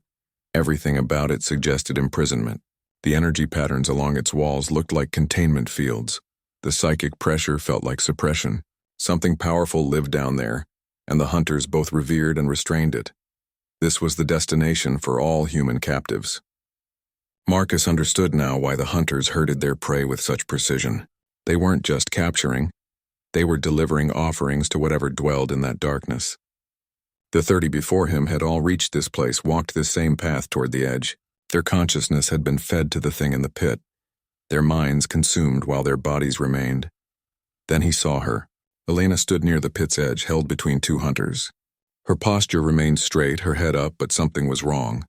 everything about it suggested imprisonment. The energy patterns along its walls looked like containment fields. The psychic pressure felt like suppression. Something powerful lived down there, and the hunters both revered and restrained it. This was the destination for all human captives. Marcus understood now why the hunters herded their prey with such precision. They weren't just capturing. They were delivering offerings to whatever dwelled in that darkness. The 30 before him had all reached this place, walked this same path toward the edge. Their consciousness had been fed to the thing in the pit, their minds consumed while their bodies remained. Then he saw her. Elena stood near the pit's edge, held between two hunters. Her posture remained straight, her head up, but something was wrong.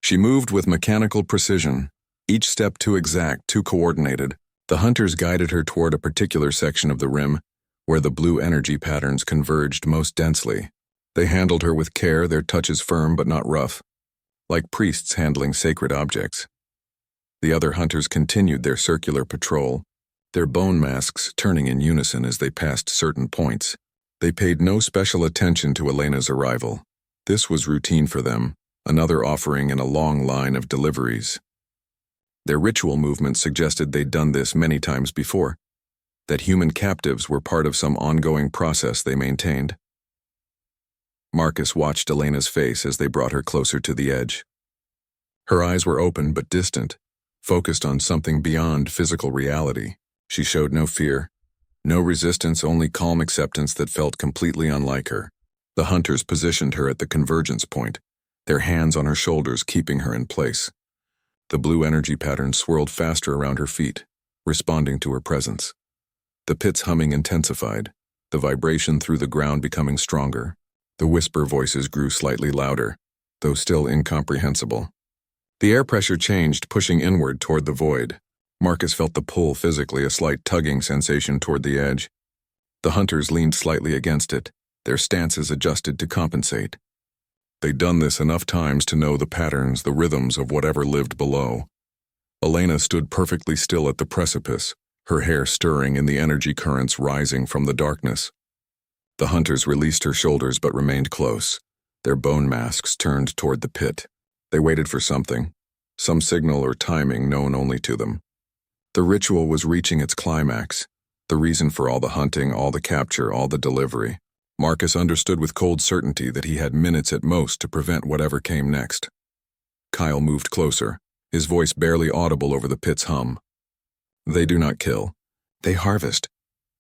She moved with mechanical precision, each step too exact, too coordinated. The hunters guided her toward a particular section of the rim, where the blue energy patterns converged most densely. They handled her with care, their touches firm but not rough, like priests handling sacred objects. The other hunters continued their circular patrol, their bone masks turning in unison as they passed certain points. They paid no special attention to Elena's arrival. This was routine for them, another offering in a long line of deliveries. Their ritual movements suggested they'd done this many times before, that human captives were part of some ongoing process they maintained. Marcus watched Elena's face as they brought her closer to the edge. Her eyes were open but distant, focused on something beyond physical reality. She showed no fear, no resistance, only calm acceptance that felt completely unlike her. The hunters positioned her at the convergence point, their hands on her shoulders keeping her in place. The blue energy pattern swirled faster around her feet, responding to her presence. The pit's humming intensified, the vibration through the ground becoming stronger. The whisper voices grew slightly louder, though still incomprehensible. The air pressure changed, pushing inward toward the void. Marcus felt the pull physically, a slight tugging sensation toward the edge. The hunters leaned slightly against it, their stances adjusted to compensate. They'd done this enough times to know the patterns, the rhythms of whatever lived below. Elena stood perfectly still at the precipice, her hair stirring in the energy currents rising from the darkness. The hunters released her shoulders but remained close, their bone masks turned toward the pit. They waited for something, some signal or timing known only to them. The ritual was reaching its climax, the reason for all the hunting, all the capture, all the delivery. Marcus understood with cold certainty that he had minutes at most to prevent whatever came next. Kyle moved closer, his voice barely audible over the pit's hum. They do not kill. They harvest.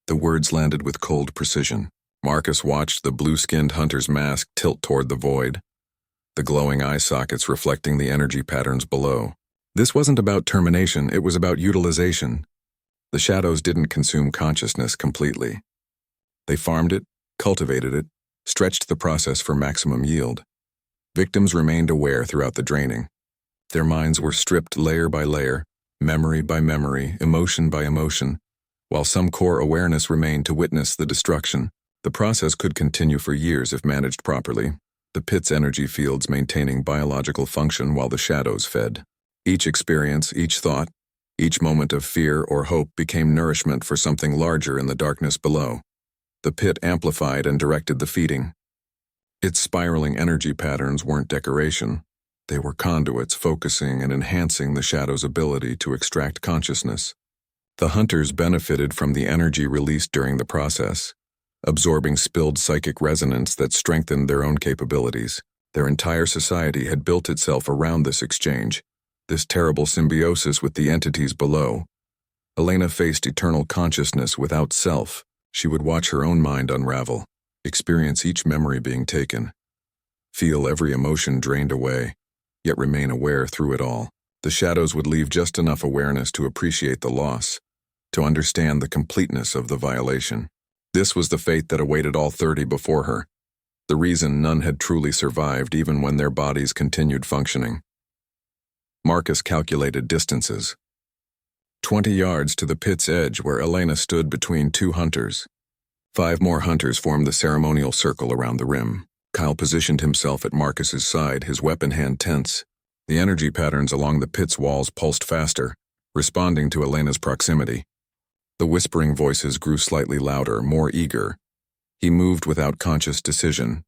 The words landed with cold precision. Marcus watched the blue-skinned hunter's mask tilt toward the void, the glowing eye sockets reflecting the energy patterns below. This wasn't about termination, it was about utilization. The shadows didn't consume consciousness completely. They farmed it, cultivated it, stretched the process for maximum yield. Victims remained aware throughout the draining. Their minds were stripped layer by layer, memory by memory, emotion by emotion, while some core awareness remained to witness the destruction. The process could continue for years if managed properly, the pit's energy fields maintaining biological function while the shadows fed. Each experience, each thought, each moment of fear or hope became nourishment for something larger in the darkness below. The pit amplified and directed the feeding. Its spiraling energy patterns weren't decoration. They were conduits focusing and enhancing the shadow's ability to extract consciousness. The hunters benefited from the energy released during the process, absorbing spilled psychic resonance that strengthened their own capabilities. Their entire society had built itself around this exchange, this terrible symbiosis with the entities below. Elena faced eternal consciousness without self. She would watch her own mind unravel, experience each memory being taken, feel every emotion drained away, yet remain aware through it all. The shadows would leave just enough awareness to appreciate the loss, to understand the completeness of the violation. This was the fate that awaited all 30 before her, the reason none had truly survived even when their bodies continued functioning. Marcus calculated distances. 20 yards to the pit's edge where Elena stood between two hunters. 5 more hunters formed the ceremonial circle around the rim. Kyle positioned himself at Marcus's side, his weapon hand tense. The energy patterns along the pit's walls pulsed faster, responding to Elena's proximity. The whispering voices grew slightly louder, more eager. He moved without conscious decision.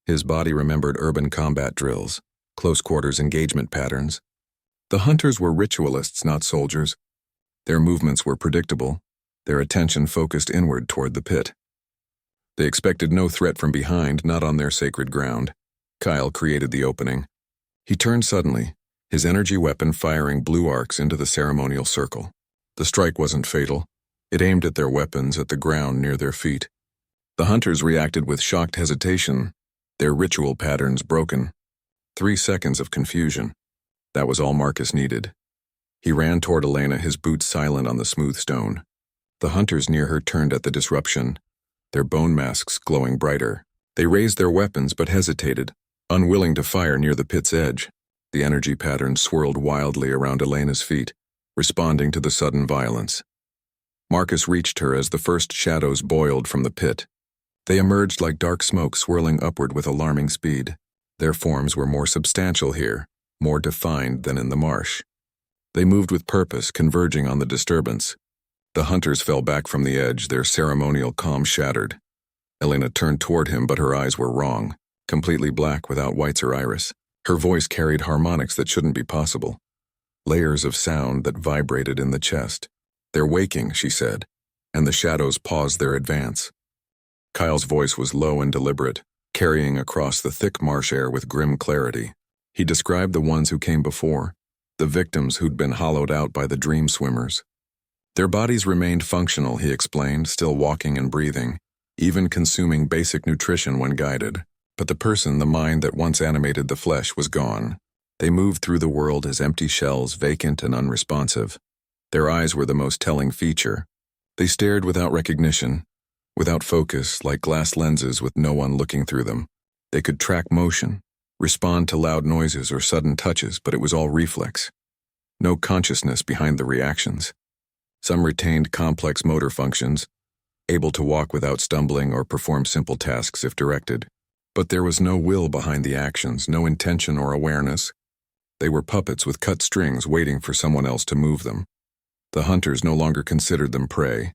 His body remembered urban combat drills, close quarters engagement patterns. The hunters were ritualists, not soldiers. Their movements were predictable, their attention focused inward toward the pit. They expected no threat from behind, not on their sacred ground. Kyle created the opening. He turned suddenly, his energy weapon firing blue arcs into the ceremonial circle. The strike wasn't fatal. It aimed at their weapons at the ground near their feet. The hunters reacted with shocked hesitation, their ritual patterns broken. 3 seconds of confusion. That was all Marcus needed. He ran toward Elena, his boots silent on the smooth stone. The hunters near her turned at the disruption, their bone masks glowing brighter. They raised their weapons but hesitated, unwilling to fire near the pit's edge. The energy patterns swirled wildly around Elena's feet, responding to the sudden violence. Marcus reached her as the first shadows boiled from the pit. They emerged like dark smoke swirling upward with alarming speed. Their forms were more substantial here, more defined than in the marsh. They moved with purpose, converging on the disturbance. The hunters fell back from the edge, their ceremonial calm shattered. Elena turned toward him, but her eyes were wrong, completely black without whites or iris. Her voice carried harmonics that shouldn't be possible, layers of sound that vibrated in the chest. "They're waking," she said, and the shadows paused their advance. Kyle's voice was low and deliberate, carrying across the thick marsh air with grim clarity. He described the ones who came before, the victims who'd been hollowed out by the dream swimmers. Their bodies remained functional, he explained, still walking and breathing, even consuming basic nutrition when guided. But the person, the mind that once animated the flesh, was gone. They moved through the world as empty shells, vacant and unresponsive. Their eyes were the most telling feature. They stared without recognition, without focus, like glass lenses with no one looking through them. They could track motion, respond to loud noises or sudden touches, but it was all reflex. No consciousness behind the reactions. Some retained complex motor functions, able to walk without stumbling or perform simple tasks if directed. But there was no will behind the actions, no intention or awareness. They were puppets with cut strings waiting for someone else to move them. The hunters no longer considered them prey.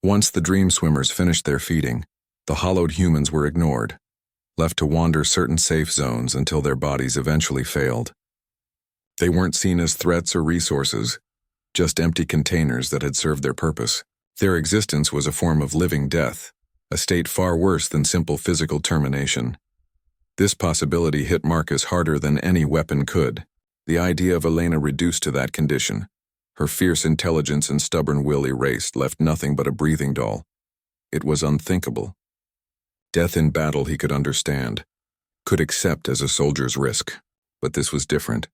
Once the dream swimmers finished their feeding, the hollowed humans were ignored, left to wander certain safe zones until their bodies eventually failed. They weren't seen as threats or resources, just empty containers that had served their purpose. Their existence was a form of living death, a state far worse than simple physical termination. This possibility hit Marcus harder than any weapon could. The idea of Elena reduced to that condition, her fierce intelligence and stubborn will erased, left nothing but a breathing doll. It was unthinkable. Death in battle he could understand, could accept as a soldier's risk. But this was different.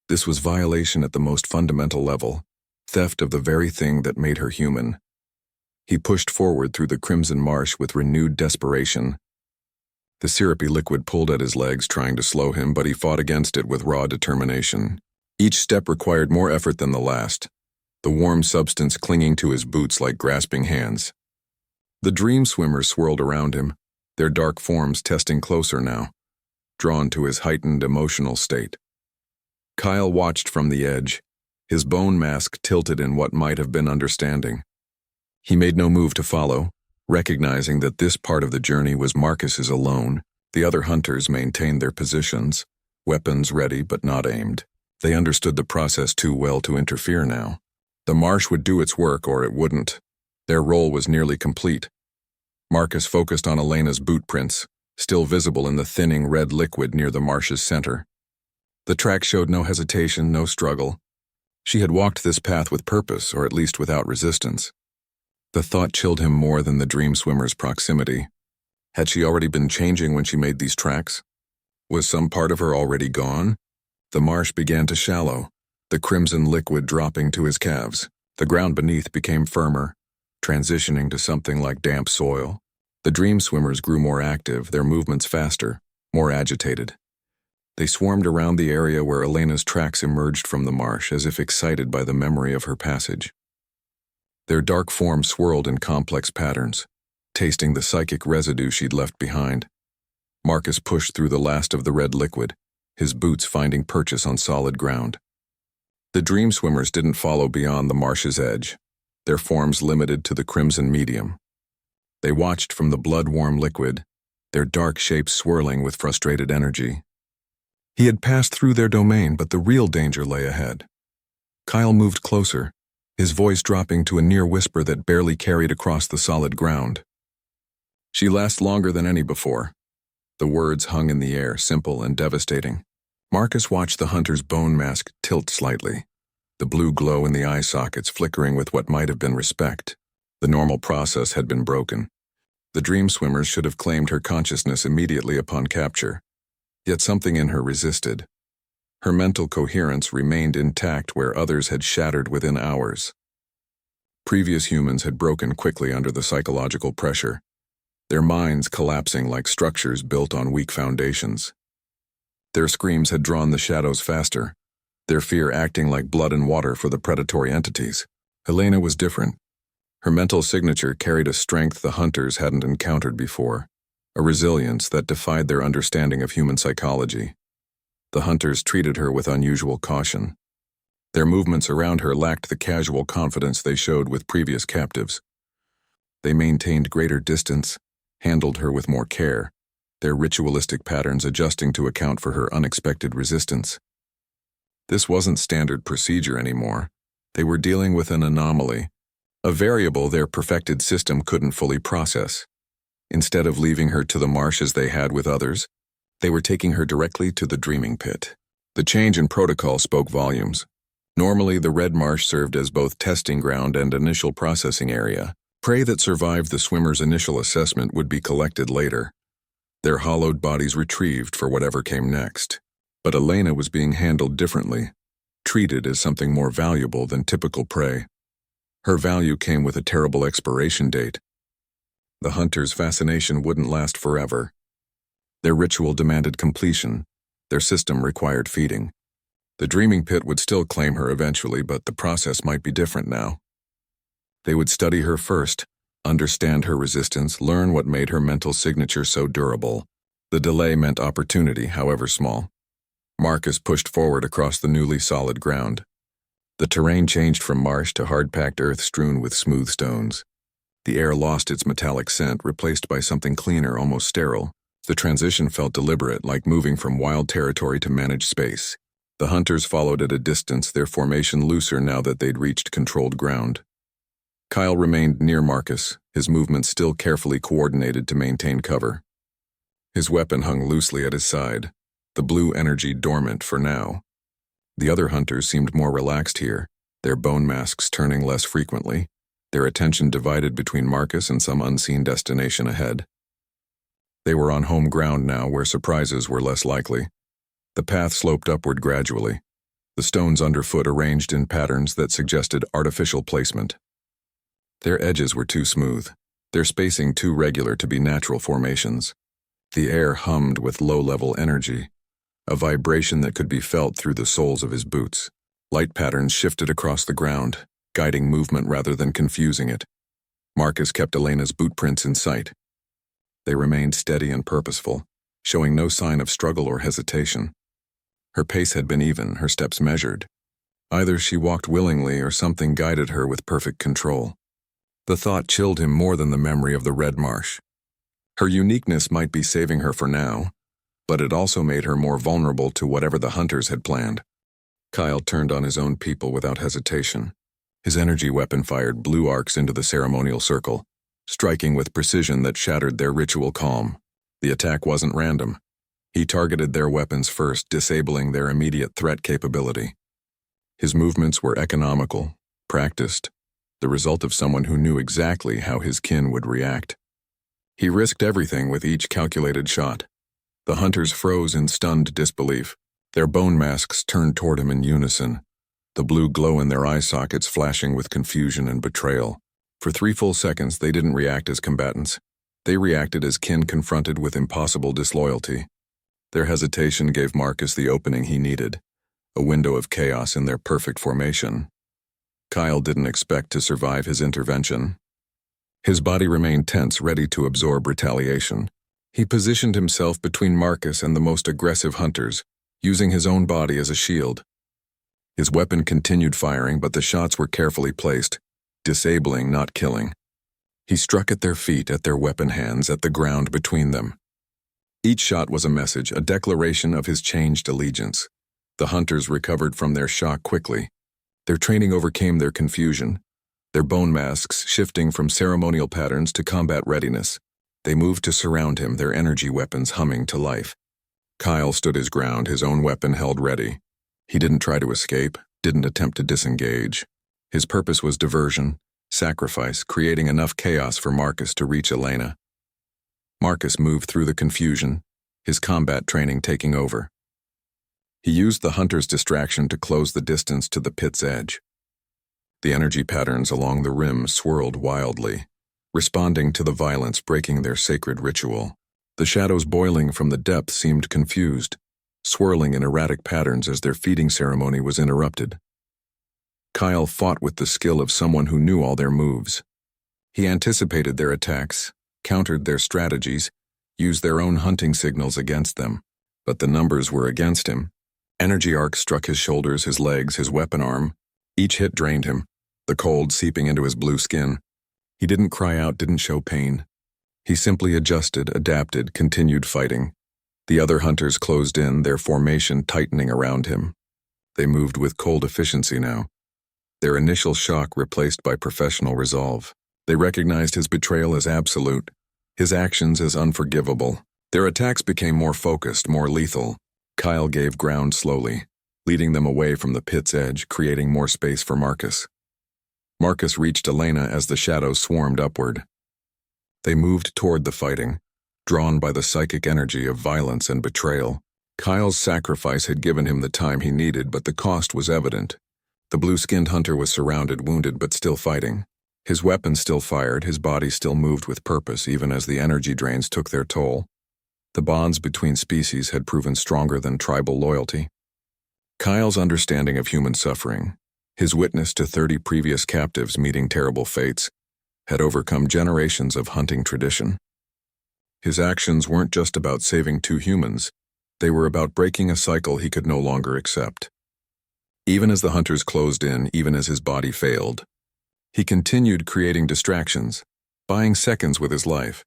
This was violation at the most fundamental level, theft of the very thing that made her human. He pushed forward through the crimson marsh with renewed desperation. The syrupy liquid pulled at his legs, trying to slow him, but he fought against it with raw determination. Each step required more effort than the last, the warm substance clinging to his boots like grasping hands. The dream swimmers swirled around him, their dark forms testing closer now, drawn to his heightened emotional state. Kyle watched from the edge, his bone mask tilted in what might have been understanding. He made no move to follow, recognizing that this part of the journey was Marcus's alone. The other hunters maintained their positions, weapons ready but not aimed. They understood the process too well to interfere now. The marsh would do its work or it wouldn't. Their role was nearly complete. Marcus focused on Elena's boot prints, still visible in the thinning red liquid near the marsh's center. The track showed no hesitation, no struggle. She had walked this path with purpose, or at least without resistance. The thought chilled him more than the dream swimmer's proximity. Had she already been changing when she made these tracks? Was some part of her already gone? The marsh began to shallow, the crimson liquid dropping to his calves. The ground beneath became firmer, transitioning to something like damp soil. The dream swimmers grew more active, their movements faster, more agitated. They swarmed around the area where Elena's tracks emerged from the marsh, as if excited by the memory of her passage. Their dark forms swirled in complex patterns, tasting the psychic residue she'd left behind. Marcus pushed through the last of the red liquid, his boots finding purchase on solid ground. The dream swimmers didn't follow beyond the marsh's edge, their forms limited to the crimson medium. They watched from the blood-warm liquid, their dark shapes swirling with frustrated energy. He had passed through their domain, but the real danger lay ahead. Kyle moved closer, his voice dropping to a near whisper that barely carried across the solid ground. "She lasts longer than any before." The words hung in the air, simple and devastating. Marcus watched the hunter's bone mask tilt slightly, the blue glow in the eye sockets flickering with what might have been respect. The normal process had been broken. The dream swimmers should have claimed her consciousness immediately upon capture. Yet something in her resisted. Her mental coherence remained intact where others had shattered within hours. Previous humans had broken quickly under the psychological pressure, their minds collapsing like structures built on weak foundations. Their screams had drawn the shadows faster, their fear acting like blood and water for the predatory entities. Elena was different. Her mental signature carried a strength the hunters hadn't encountered before, a resilience that defied their understanding of human psychology. The hunters treated her with unusual caution. Their movements around her lacked the casual confidence they showed with previous captives. They maintained greater distance, handled her with more care, their ritualistic patterns adjusting to account for her unexpected resistance. This wasn't standard procedure anymore. They were dealing with an anomaly, a variable their perfected system couldn't fully process. Instead of leaving her to the marsh as they had with others, they were taking her directly to the dreaming pit. The change in protocol spoke volumes. Normally, the Red Marsh served as both testing ground and initial processing area. Prey that survived the swimmer's initial assessment would be collected later, their hollowed bodies retrieved for whatever came next. But Elena was being handled differently, treated as something more valuable than typical prey. Her value came with a terrible expiration date. The hunter's fascination wouldn't last forever. Their ritual demanded completion. Their system required feeding. The dreaming pit would still claim her eventually, but the process might be different now. They would study her first, understand her resistance, learn what made her mental signature so durable. The delay meant opportunity, however small. Marcus pushed forward across the newly solid ground. The terrain changed from marsh to hard-packed earth strewn with smooth stones. The air lost its metallic scent, replaced by something cleaner, almost sterile. The transition felt deliberate, like moving from wild territory to managed space. The hunters followed at a distance, their formation looser now that they'd reached controlled ground. Kyle remained near Marcus, his movements still carefully coordinated to maintain cover. His weapon hung loosely at his side, the blue energy dormant for now. The other hunters seemed more relaxed here, their bone masks turning less frequently, their attention divided between Marcus and some unseen destination ahead. They were on home ground now, where surprises were less likely. The path sloped upward gradually, the stones underfoot arranged in patterns that suggested artificial placement. Their edges were too smooth, their spacing too regular to be natural formations. The air hummed with low-level energy, a vibration that could be felt through the soles of his boots. Light patterns shifted across the ground, guiding movement rather than confusing it. Marcus kept Elena's boot prints in sight. They remained steady and purposeful, showing no sign of struggle or hesitation. Her pace had been even, her steps measured. Either she walked willingly or something guided her with perfect control. The thought chilled him more than the memory of the Red Marsh. Her uniqueness might be saving her for now, but it also made her more vulnerable to whatever the hunters had planned. Kyle turned on his own people without hesitation. His energy weapon fired blue arcs into the ceremonial circle, striking with precision that shattered their ritual calm. The attack wasn't random. He targeted their weapons first, disabling their immediate threat capability. His movements were economical, practiced, the result of someone who knew exactly how his kin would react. He risked everything with each calculated shot. The hunters froze in stunned disbelief, their bone masks turned toward him in unison, the blue glow in their eye sockets flashing with confusion and betrayal. For 3 full seconds, they didn't react as combatants. They reacted as kin confronted with impossible disloyalty. Their hesitation gave Marcus the opening he needed, a window of chaos in their perfect formation. Kyle didn't expect to survive his intervention. His body remained tense, ready to absorb retaliation. He positioned himself between Marcus and the most aggressive hunters, using his own body as a shield. His weapon continued firing, but the shots were carefully placed, disabling, not killing. He struck at their feet, at their weapon hands, at the ground between them. Each shot was a message, a declaration of his changed allegiance. The hunters recovered from their shock quickly. Their training overcame their confusion, their bone masks shifting from ceremonial patterns to combat readiness. They moved to surround him, their energy weapons humming to life. Kyle stood his ground, his own weapon held ready. He didn't try to escape, didn't attempt to disengage. His purpose was diversion, sacrifice, creating enough chaos for Marcus to reach Elena. Marcus moved through the confusion, his combat training taking over. He used the hunter's distraction to close the distance to the pit's edge. The energy patterns along the rim swirled wildly, responding to the violence breaking their sacred ritual. The shadows boiling from the depth seemed confused, swirling in erratic patterns as their feeding ceremony was interrupted. Kyle fought with the skill of someone who knew all their moves. He anticipated their attacks, countered their strategies, used their own hunting signals against them. But the numbers were against him. Energy arcs struck his shoulders, his legs, his weapon arm. Each hit drained him, the cold seeping into his blue skin. He didn't cry out, didn't show pain. He simply adjusted, adapted, continued fighting. The other hunters closed in, their formation tightening around him. They moved with cold efficiency now, their initial shock replaced by professional resolve. They recognized his betrayal as absolute, his actions as unforgivable. Their attacks became more focused, more lethal. Kyle gave ground slowly, leading them away from the pit's edge, creating more space for Marcus. Marcus reached Elena as the shadows swarmed upward. They moved toward the fighting, drawn by the psychic energy of violence and betrayal. Kyle's sacrifice had given him the time he needed, but the cost was evident. The blue-skinned hunter was surrounded, wounded, but still fighting. His weapon still fired, his body still moved with purpose, even as the energy drains took their toll. The bonds between species had proven stronger than tribal loyalty. Kyle's understanding of human suffering, his witness to 30 previous captives meeting terrible fates, had overcome generations of hunting tradition. His actions weren't just about saving 2 humans, they were about breaking a cycle he could no longer accept. Even as the hunters closed in, even as his body failed, he continued creating distractions, buying seconds with his life.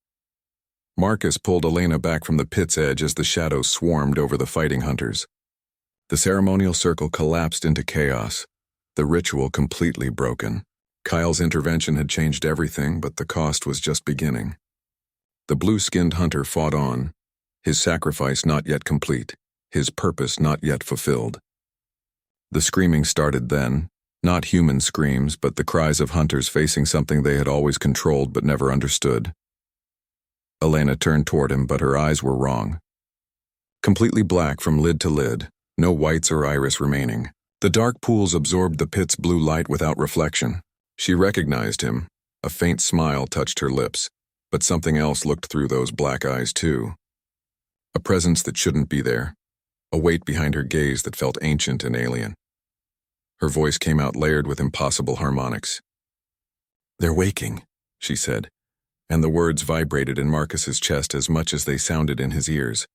Marcus pulled Elena back from the pit's edge as the shadows swarmed over the fighting hunters. The ceremonial circle collapsed into chaos, the ritual completely broken. Kyle's intervention had changed everything, but the cost was just beginning. The blue-skinned hunter fought on, his sacrifice not yet complete, his purpose not yet fulfilled. The screaming started then, not human screams, but the cries of hunters facing something they had always controlled but never understood. Elena turned toward him, but her eyes were wrong. Completely black from lid to lid, no whites or iris remaining. The dark pools absorbed the pit's blue light without reflection. She recognized him. A faint smile touched her lips, but something else looked through those black eyes too. A presence that shouldn't be there, a weight behind her gaze that felt ancient and alien. Her voice came out layered with impossible harmonics. "They're waking," she said, and the words vibrated in Marcus's chest as much as they sounded in his ears.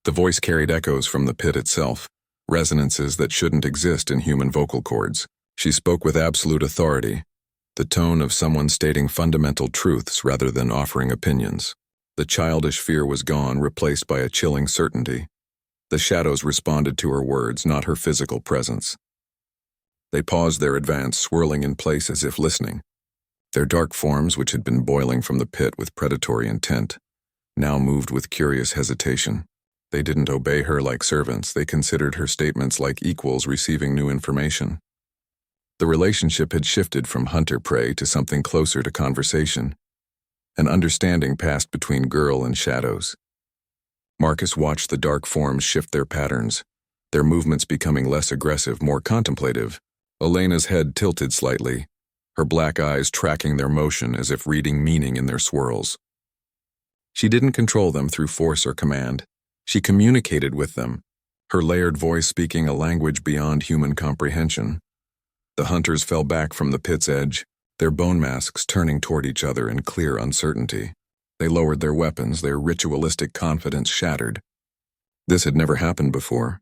The voice carried echoes from the pit itself, resonances that shouldn't exist in human vocal cords. She spoke with absolute authority, the tone of someone stating fundamental truths rather than offering opinions. The childish fear was gone, replaced by a chilling certainty. The shadows responded to her words, not her physical presence. They paused their advance, swirling in place as if listening. Their dark forms, which had been boiling from the pit with predatory intent, now moved with curious hesitation. They didn't obey her like servants, they considered her statements like equals receiving new information. The relationship had shifted from hunter-prey to something closer to conversation. An understanding passed between girl and shadows. Marcus watched the dark forms shift their patterns, their movements becoming less aggressive, more contemplative. Elena's head tilted slightly, her black eyes tracking their motion as if reading meaning in their swirls. She didn't control them through force or command. She communicated with them, her layered voice speaking a language beyond human comprehension. The hunters fell back from the pit's edge, their bone masks turning toward each other in clear uncertainty. They lowered their weapons, their ritualistic confidence shattered. This had never happened before.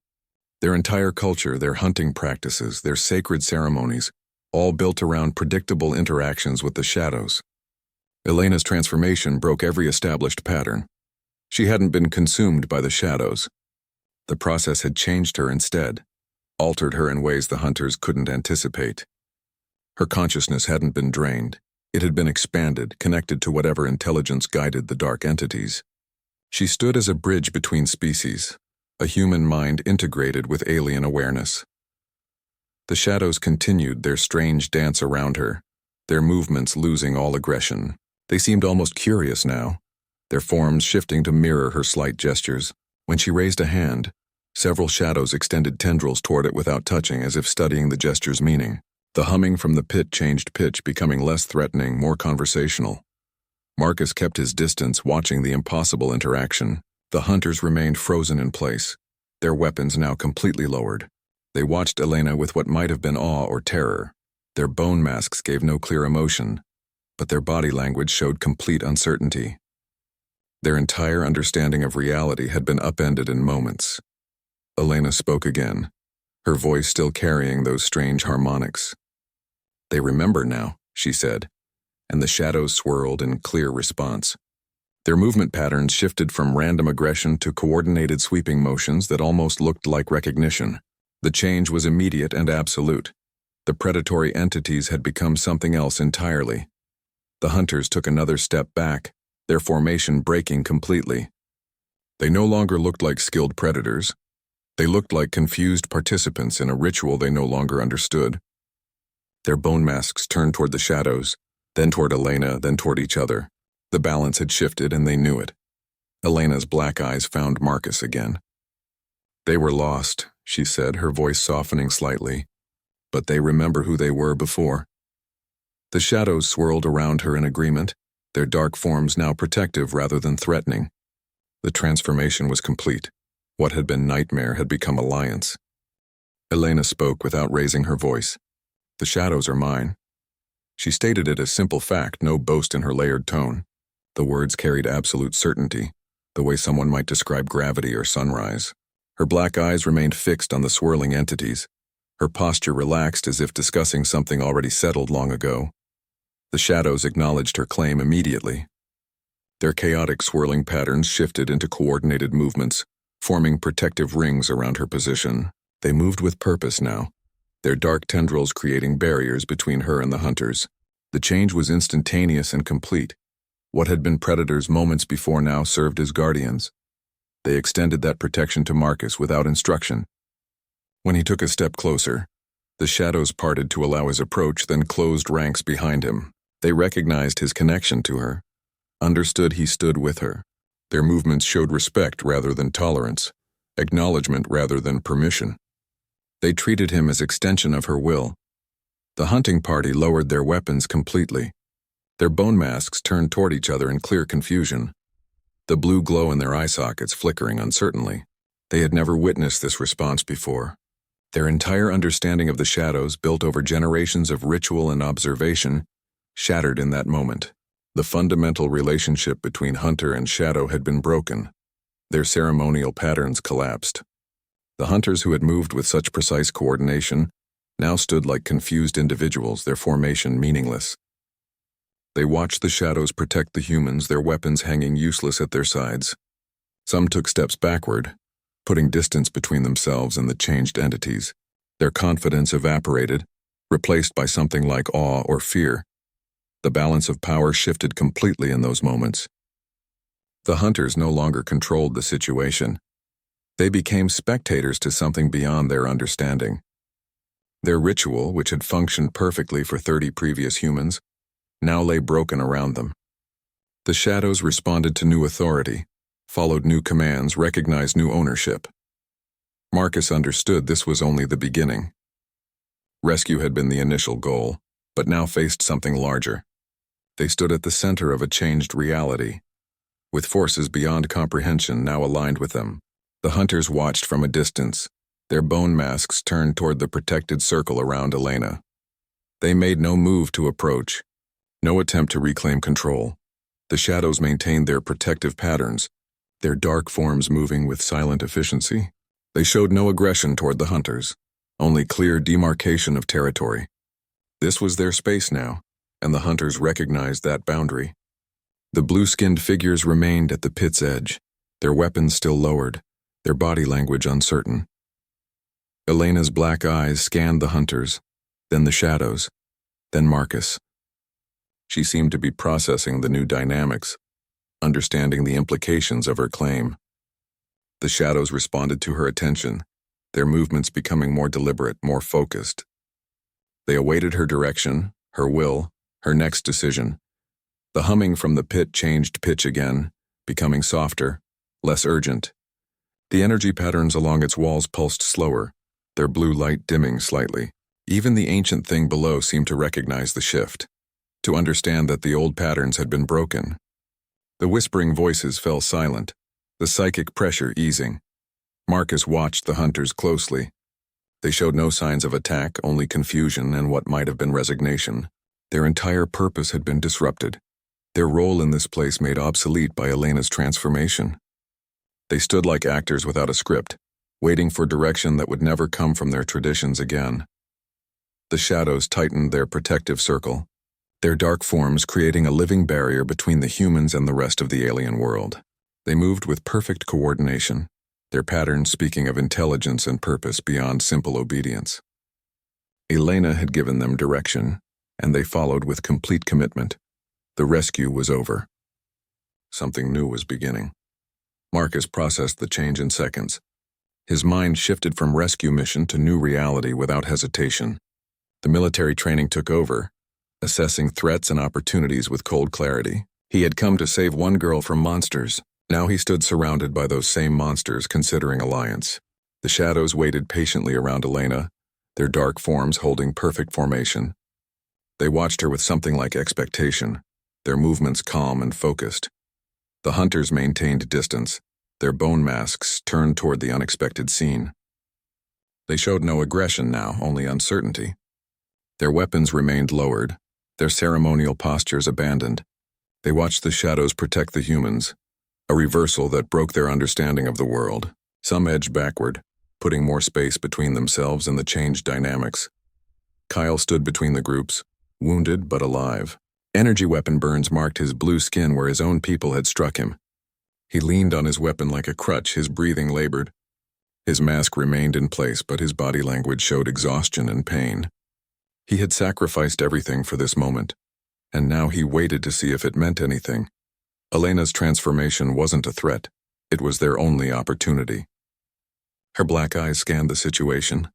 Their entire culture, their hunting practices, their sacred ceremonies, all built around predictable interactions with the shadows. Elena's transformation broke every established pattern. She hadn't been consumed by the shadows. The process had changed her instead, altered her in ways the hunters couldn't anticipate. Her consciousness hadn't been drained. It had been expanded, connected to whatever intelligence guided the dark entities. She stood as a bridge between species, a human mind integrated with alien awareness. The shadows continued their strange dance around her, their movements losing all aggression. They seemed almost curious now, their forms shifting to mirror her slight gestures. When she raised a hand, several shadows extended tendrils toward it without touching, as if studying the gesture's meaning. The humming from the pit changed pitch, becoming less threatening, more conversational. Marcus kept his distance, watching the impossible interaction. The hunters remained frozen in place, their weapons now completely lowered. They watched Elena with what might have been awe or terror. Their bone masks gave no clear emotion, but their body language showed complete uncertainty. Their entire understanding of reality had been upended in moments. Elena spoke again, her voice still carrying those strange harmonics. "They remember now," she said, and the shadows swirled in clear response. Their movement patterns shifted from random aggression to coordinated sweeping motions that almost looked like recognition. The change was immediate and absolute. The predatory entities had become something else entirely. The hunters took another step back, their formation breaking completely. They no longer looked like skilled predators. They looked like confused participants in a ritual they no longer understood. Their bone masks turned toward the shadows, then toward Elena, then toward each other. The balance had shifted and they knew it. Elena's black eyes found Marcus again. "They were lost," she said, her voice softening slightly. "But they remember who they were before." The shadows swirled around her in agreement, their dark forms now protective rather than threatening. The transformation was complete. What had been nightmare had become alliance. Elena spoke without raising her voice. "The shadows are mine." She stated it as simple fact, no boast in her layered tone. The words carried absolute certainty, the way someone might describe gravity or sunrise. Her black eyes remained fixed on the swirling entities, her posture relaxed as if discussing something already settled long ago. The shadows acknowledged her claim immediately. Their chaotic swirling patterns shifted into coordinated movements, forming protective rings around her position. They moved with purpose now, their dark tendrils creating barriers between her and the hunters. The change was instantaneous and complete. What had been predators moments before now served as guardians. They extended that protection to Marcus without instruction. When he took a step closer, the shadows parted to allow his approach, then closed ranks behind him. They recognized his connection to her, understood he stood with her. Their movements showed respect rather than tolerance, acknowledgement rather than permission. They treated him as extension of her will. The hunting party lowered their weapons completely. Their bone masks turned toward each other in clear confusion, the blue glow in their eye sockets flickering uncertainly. They had never witnessed this response before. Their entire understanding of the shadows, built over generations of ritual and observation, shattered in that moment. The fundamental relationship between hunter and shadow had been broken. Their ceremonial patterns collapsed. The hunters who had moved with such precise coordination now stood like confused individuals, their formation meaningless. They watched the shadows protect the humans, their weapons hanging useless at their sides. Some took steps backward, putting distance between themselves and the changed entities. Their confidence evaporated, replaced by something like awe or fear. The balance of power shifted completely in those moments. The hunters no longer controlled the situation. They became spectators to something beyond their understanding. Their ritual, which had functioned perfectly for 30 previous humans, now lay broken around them. The shadows responded to new authority, followed new commands, recognized new ownership. Marcus understood this was only the beginning. Rescue had been the initial goal, but now faced something larger. They stood at the center of a changed reality, with forces beyond comprehension now aligned with them. The hunters watched from a distance, their bone masks turned toward the protected circle around Elena. They made no move to approach, no attempt to reclaim control. The shadows maintained their protective patterns, their dark forms moving with silent efficiency. They showed no aggression toward the hunters, only clear demarcation of territory. This was their space now, and the hunters recognized that boundary. The blue-skinned figures remained at the pit's edge, their weapons still lowered, their body language uncertain. Elena's black eyes scanned the hunters, then the shadows, then Marcus. She seemed to be processing the new dynamics, understanding the implications of her claim. The shadows responded to her attention, their movements becoming more deliberate, more focused. They awaited her direction, her will, her next decision. The humming from the pit changed pitch again, becoming softer, less urgent. The energy patterns along its walls pulsed slower, their blue light dimming slightly. Even the ancient thing below seemed to recognize the shift, to understand that the old patterns had been broken. The whispering voices fell silent, the psychic pressure easing. Marcus watched the hunters closely. They showed no signs of attack, only confusion and what might have been resignation. Their entire purpose had been disrupted, their role in this place made obsolete by Elena's transformation. They stood like actors without a script, waiting for direction that would never come from their traditions again. The shadows tightened their protective circle, their dark forms creating a living barrier between the humans and the rest of the alien world. They moved with perfect coordination, their patterns speaking of intelligence and purpose beyond simple obedience. Elena had given them direction, and they followed with complete commitment. The rescue was over. Something new was beginning. Marcus processed the change in seconds. His mind shifted from rescue mission to new reality without hesitation. The military training took over, assessing threats and opportunities with cold clarity. He had come to save one girl from monsters. Now he stood surrounded by those same monsters, considering alliance. The shadows waited patiently around Elena, their dark forms holding perfect formation. They watched her with something like expectation, their movements calm and focused. The hunters maintained distance, their bone masks turned toward the unexpected scene. They showed no aggression now, only uncertainty. Their weapons remained lowered, their ceremonial postures abandoned. They watched the shadows protect the humans, a reversal that broke their understanding of the world. Some edged backward, putting more space between themselves and the changed dynamics. Kyle stood between the groups, wounded but alive. Energy weapon burns marked his blue skin where his own people had struck him. He leaned on his weapon like a crutch, his breathing labored. His mask remained in place, but his body language showed exhaustion and pain. He had sacrificed everything for this moment, and now he waited to see if it meant anything. Elena's transformation wasn't a threat, it was their only opportunity. Her black eyes scanned the situation,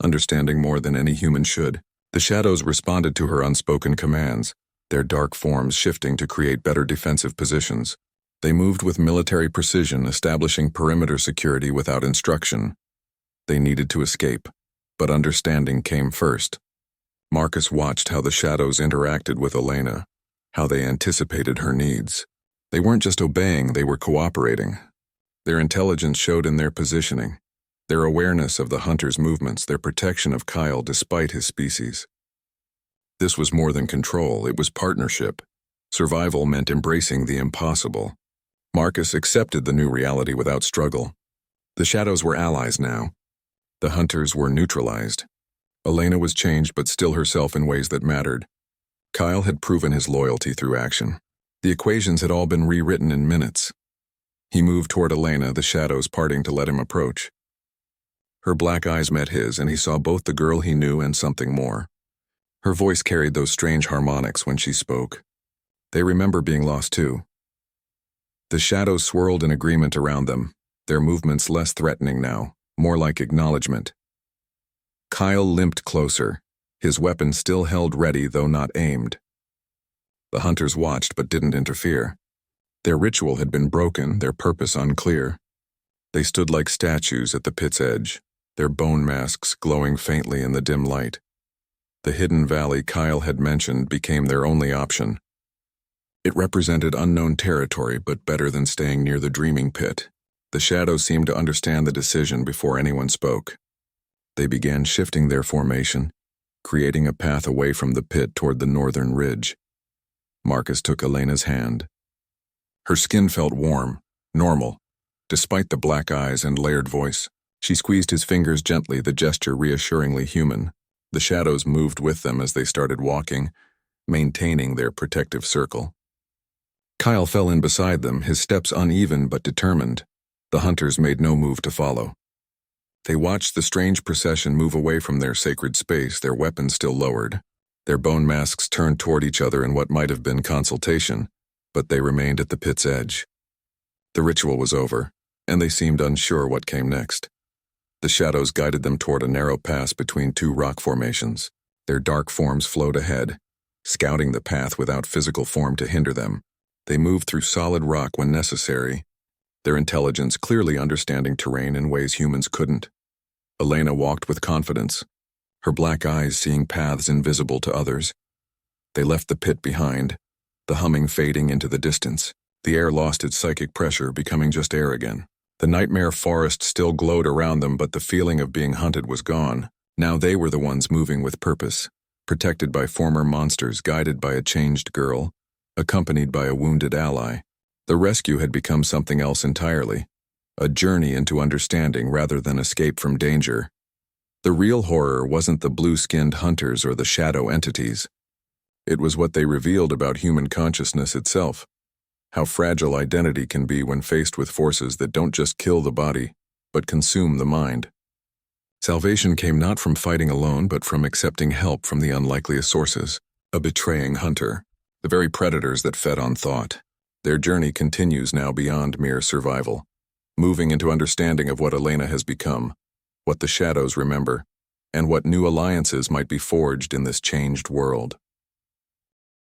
understanding more than any human should. The shadows responded to her unspoken commands, their dark forms shifting to create better defensive positions. They moved with military precision, establishing perimeter security without instruction. They needed to escape, but understanding came first. Marcus watched how the shadows interacted with Elena, how they anticipated her needs. They weren't just obeying, they were cooperating. Their intelligence showed in their positioning, their awareness of the hunter's movements, their protection of Kyle despite his species. This was more than control, it was partnership. Survival meant embracing the impossible. Marcus accepted the new reality without struggle. The shadows were allies now. The hunters were neutralized. Elena was changed but still herself in ways that mattered. Kyle had proven his loyalty through action. The equations had all been rewritten in minutes. He moved toward Elena, the shadows parting to let him approach. Her black eyes met his, and he saw both the girl he knew and something more. Her voice carried those strange harmonics when she spoke. They remember being lost too. The shadows swirled in agreement around them, their movements less threatening now, more like acknowledgement. Kyle limped closer, his weapon still held ready though not aimed. The hunters watched but didn't interfere. Their ritual had been broken, their purpose unclear. They stood like statues at the pit's edge, their bone masks glowing faintly in the dim light. The hidden valley Kyle had mentioned became their only option. It represented unknown territory, but better than staying near the dreaming pit. The shadows seemed to understand the decision before anyone spoke. They began shifting their formation, creating a path away from the pit toward the northern ridge. Marcus took Elena's hand. Her skin felt warm, normal, despite the black eyes and layered voice. She squeezed his fingers gently, the gesture reassuringly human. The shadows moved with them as they started walking, maintaining their protective circle. Kyle fell in beside them, his steps uneven but determined. The hunters made no move to follow. They watched the strange procession move away from their sacred space, their weapons still lowered. Their bone masks turned toward each other in what might have been consultation, but they remained at the pit's edge. The ritual was over, and they seemed unsure what came next. The shadows guided them toward a narrow pass between two rock formations. Their dark forms flowed ahead, scouting the path without physical form to hinder them. They moved through solid rock when necessary, their intelligence clearly understanding terrain in ways humans couldn't. Elena walked with confidence, her black eyes seeing paths invisible to others. They left the pit behind, the humming fading into the distance. The air lost its psychic pressure, becoming just air again. The nightmare forest still glowed around them, but the feeling of being hunted was gone. Now they were the ones moving with purpose, protected by former monsters, guided by a changed girl, accompanied by a wounded ally. The rescue had become something else entirely. a journey into understanding rather than escape from danger. The real horror wasn't the blue-skinned hunters or the shadow entities. It was what they revealed about human consciousness itself, how fragile identity can be when faced with forces that don't just kill the body, but consume the mind. Salvation came not from fighting alone, but from accepting help from the unlikeliest sources. A betraying hunter, the very predators that fed on thought. Their journey continues now beyond mere survival, moving into understanding of what Elena has become, what the shadows remember, and what new alliances might be forged in this changed world.